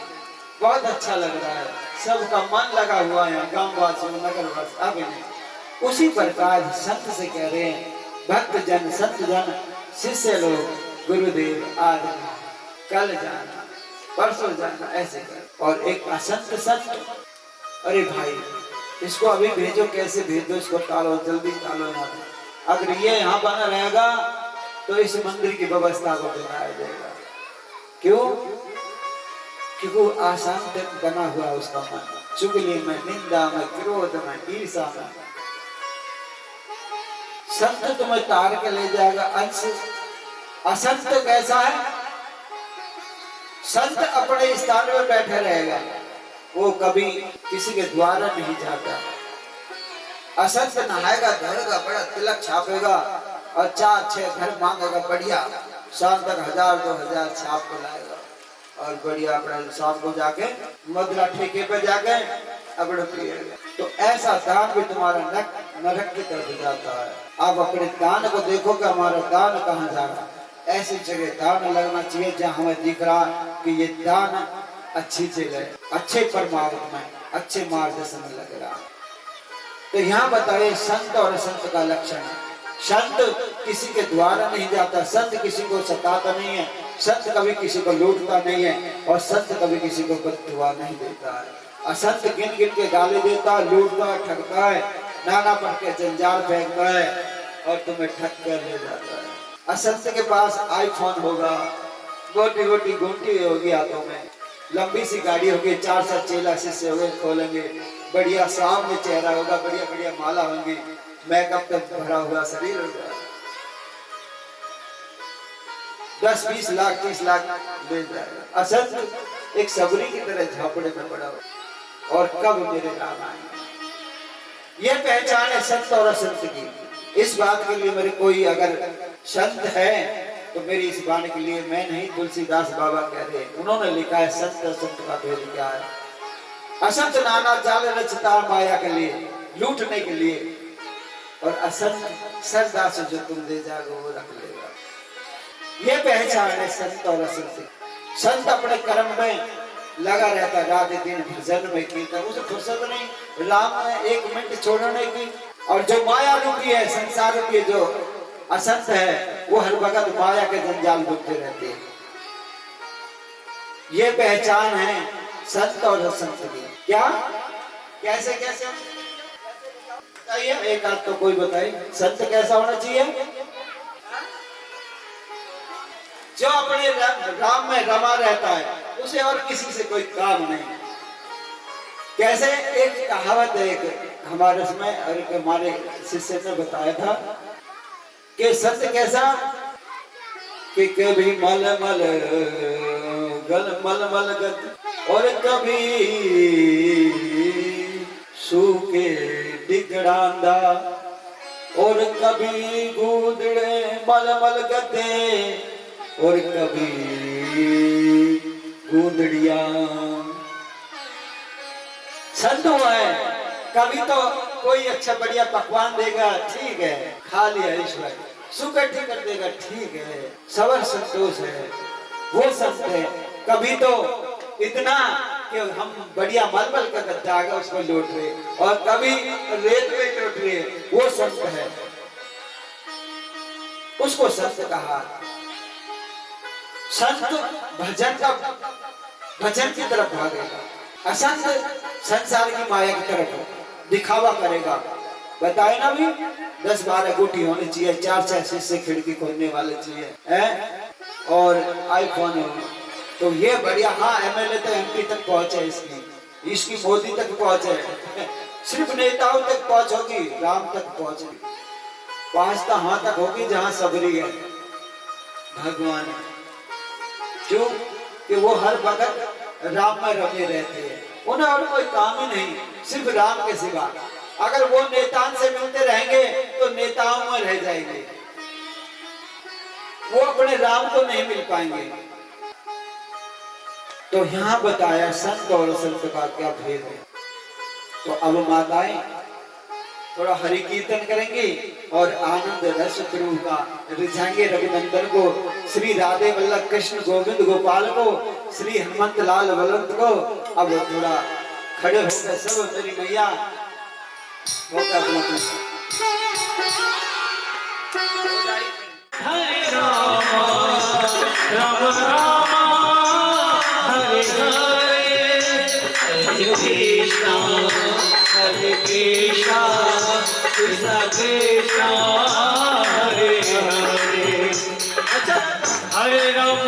बहुत अच्छा लग रहा है, सबका मन लगा हुआ है गांव वासियों नगर वासी, अभी नहीं। उसी प्रकार संत से कह रहे हैं भक्त जन संत जन शिष्य लोग गुरुदेव आज कल जाना परसों जाना ऐसे कर। और एक असंत संत, अरे भाई इसको अभी भेजो, कैसे भेज दो इसको, टालो जल्दी टालो ना। अगर ये यहाँ बना रहेगा तो इस मंदिर की व्यवस्था को बनाया जाएगा। क्यों? क्योंकि अशांत बना हुआ उसका मन, चुगली में, निंदा में, क्रोध में, ईर्षा में। संत तुम्हें तार के ले जाएगा अंश। असंत कैसा है? संत अपने स्थान में बैठे रहेगा, वो कभी किसी के द्वारा नहीं जाता। असंत नहाएगा धोएगा, बड़ा तिलक छापेगा और 4-6 घर मांगेगा बढ़िया, शाम तक 1000-2000 छाप को लाएगा और बढ़िया अपना शाम को जाके मदरा ठेके पे जाके अपने पिएगा। तो ऐसा दान भी तुम्हारा नरक की तरफ जाता है। आप अपने दान को देखो कि हमारा दान कहाँ जा रहा है। ऐसी जगह दान लगना चाहिए जहाँ हमें दिख रहा कि ये दान अच्छी जगह, अच्छे परमार्थ में, अच्छे मार्गदर्शन में लग रहा। तो यहाँ बताइए संत और असंत का लक्षण है। संत किसी के द्वारा नहीं जाता, संत किसी को सताता नहीं है, संत कभी किसी को लूटता नहीं है और संत कभी किसी को बददुआ नहीं देता है। असंत गिन गिन के गाली देता, लूटता, ठगता है, नाना पढ़ के जंजाल फेंकता है और तुम्हें ठग कर ले जाता है। असंत के पास आईफोन होगा, गोटी गोटी घूंटी होगी हाथों में, लंबी सी गाड़ी होगी, 4 चेला शिष्य होंगे खोलेंगे, बढ़िया सामने चेहरा होगा, बढ़िया बढ़िया माला होंगी, मेकअप तक भरा हुआ शरीर होगा, 10-20 लाख 30 लाख ले जाएगा। असंत एक सबरी की तरह झापड़े में पड़ा हो और कब मेरे राम आएंगे। यह पहचान है संत और असंत की। इस बात के लिए मेरे कोई अगर संत है तो मेरी इस बात के लिए मैं नहीं, तुलसीदास बाबा कह रहे हैं, उन्होंने लिखा है संत असंत का भेद क्या है। असंत नाना जाल रचता माया के लिए, लूटने के लिए, और असंत श्रद्धा से जो तुम ले जाओगे वो रख लेगा। ये पहचान है संत और असंत। संत अपने कर्म में लगा रहता, रात दिन भजन में कीर्तन, उसे फुर्सत नहीं राम में 1 मिनट छोड़ने की। और जो माया रूपी है, संसार रूपी जो असंत है, वो हर वक्त माया के जंजाल डूबते रहते हैं। ये पहचान है संत और असंत की। क्या कैसे कैसे बताइए, एक आध तो कोई बताइए संत कैसा होना चाहिए? जो अपने राम में रमा रहता है, उसे और किसी से कोई काम नहीं। कैसे? एक कहावत है, एक हमारे उसमें और एक हमारे शिष्य ने बताया था कि संत कैसा कि कभी मल मल गल मल मल गत और कभी सूखे डिगड़ांदा और कभी गूदड़े मल मल गते और कभी गूदड़िया। संत हुआ है, कभी तो कोई अच्छा बढ़िया पकवान देगा, ठीक है, खा लिया ईश्वर, सुख ठीक कर देगा, ठीक है, सबर संतोष है, वो संत है। कभी तो इतना कि हम बढ़िया मलमल का गद्दा आगा उसको लौट रहे, और कभी रेत में लौट रहे, वो संत है, उसको संत कहा। संत भजन की तरफ भागेगा, असंत संसार की माया की तरफ दिखावा करेगा। बताए ना भी 10-12 गुटी होनी चाहिए, 4-6 शीशे खिड़की खोलने वाले चाहिए हैं, और आईफोन हो तो ये बढ़िया। हाँ, एमएलए तो एमपी तक पहुंचे, इसकी मोदी तक पहुंचे, सिर्फ नेताओं तक पहुंच होगी, राम तक पहुंचेगी। पहुंच तो हाँ तक होगी जहां सबरी है भगवान। क्यों? कि वो हर वक्त राम में रमे रहते हैं, उन्हें और कोई काम ही नहीं, सिर्फ राम के सिवा। अगर वो नेताओं से मिलते रहेंगे तो नेताओं में रह जाएंगे, वो अपने राम को नहीं मिल पाएंगे। तो यहाँ बताया संत और असंत का क्या भेद है। तो अब माताएं थोड़ा हरि कीर्तन करेंगे और आनंद रस प्रभु का रिझाएंगे रघुनंदन को, श्री राधे वल्लभ कृष्ण गोविंद गोपाल को, श्री हनुमंत लाल बलवंत को। अब थोड़ा खड़े होकर सब मेरी मैया होकर हरे राम राम राम हरे हरे, हरे कृष्णा कृष्ण कृष्ण हरे हरे। अच्छा, हरे राम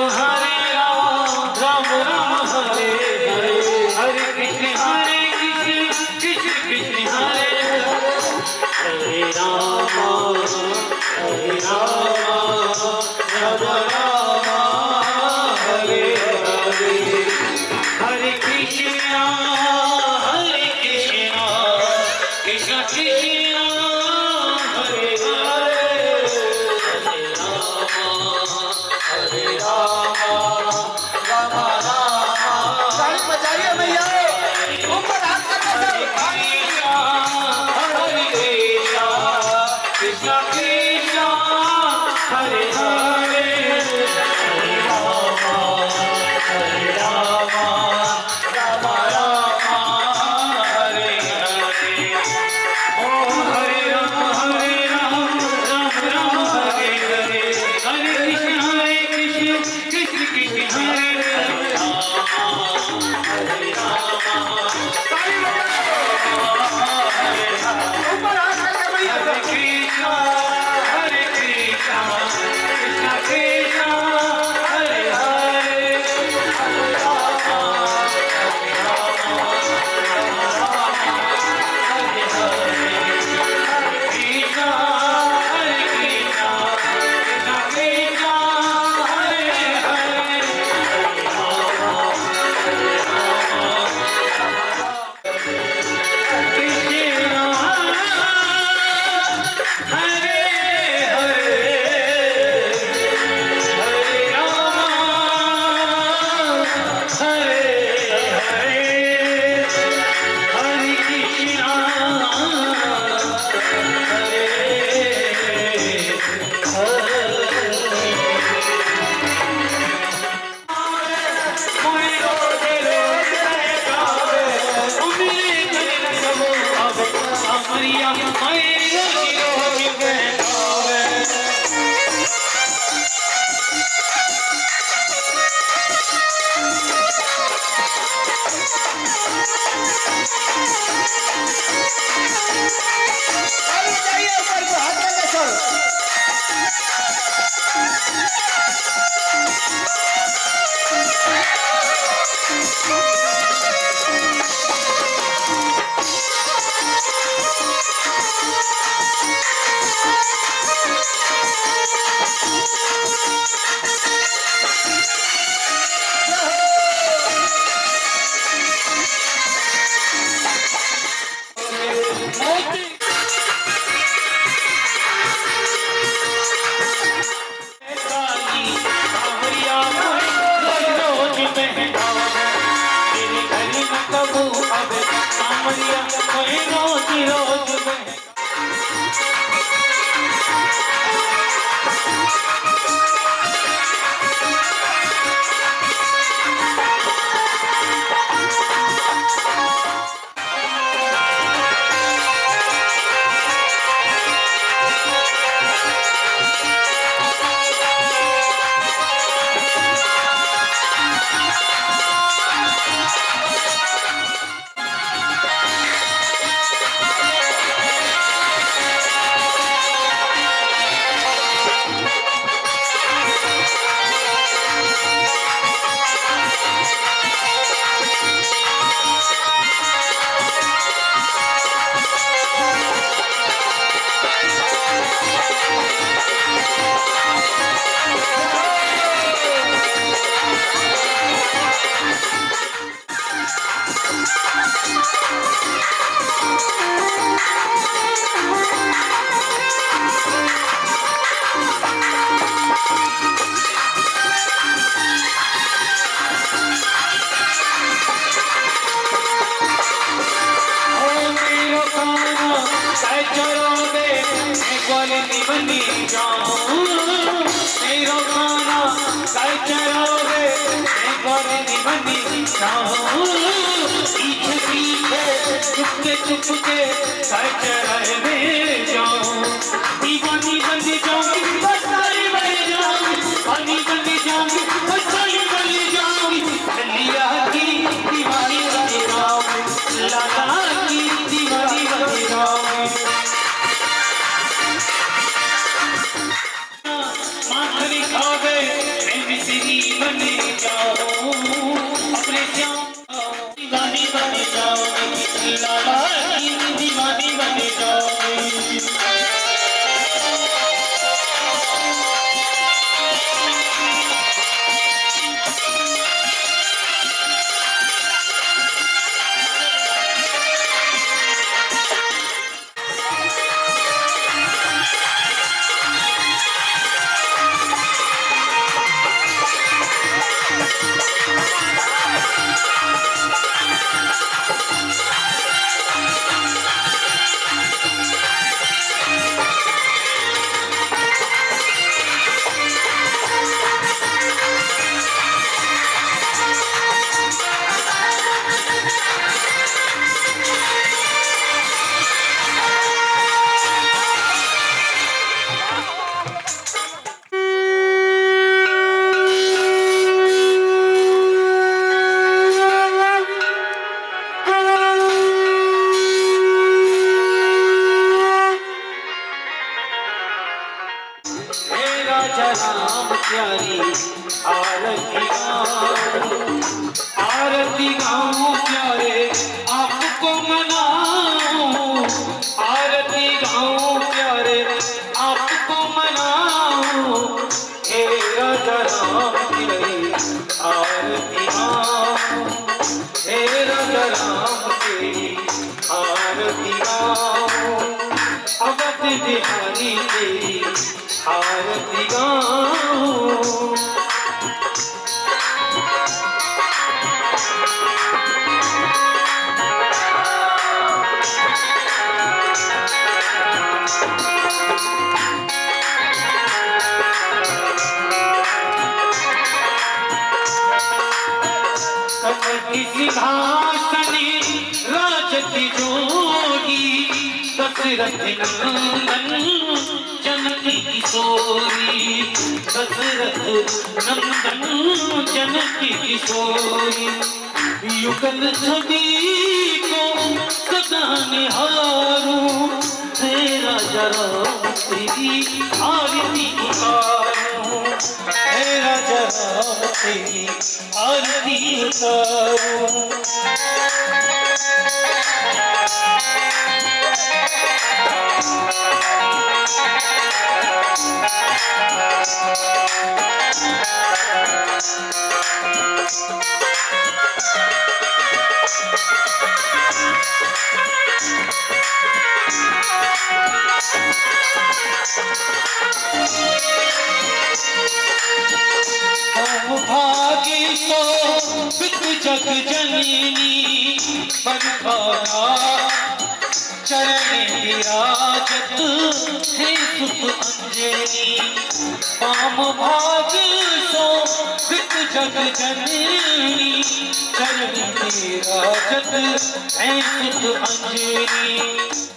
राम राम हरे हरे, हरे कृष्ण कृष्ण कृष्ण हरे हरे। हरे राम राम राम हरे हरे, हरे कृष्ण कृष्ण कृष्ण हरे हरे। बनी जाऊं तेरो खाना काय चरोगे मैं गोरनी बनी जाऊं पीछे पीछे चुपके चुपके काय चराए में जाऊं दीवानी बन जाऊं बसाई बन जाऊं पानी बन जाऊं बसाई बन जाऊं लिया की दीवानी बन जाऊं लाला की दीवानी बन जाऊं माथरी खावे मैं भी तेरी बन जाऊं अपने जाऊं दीवानी बन जाऊं लाला की दीवानी बन जाऊं राम प्यारी आरती गाऊं प्यारे आपको मनाऊं आरती गाऊं प्यारे आपको मनाऊं हे राजा राम तेरी आरती गाऊं हे राजा राम तेरी आरती गाऊं अवध बिहारी तेरी आरती गाऊं कमल सिंहासनी राज की जोगी दशरथ नंदन जनकी किशोरी दशरथ नंदन जनकी किशोरी युगल छवि को सदा निहारूं तेरा जरा तेरी आरती उतारूं तेरा जरा तेरी आरती उतारूं भागी तो विद जग जननी बरखाना चरण विराजत है सुख अंजनी पाम भाग सो विद जग जननी चरण विराजत है सुख अंजनी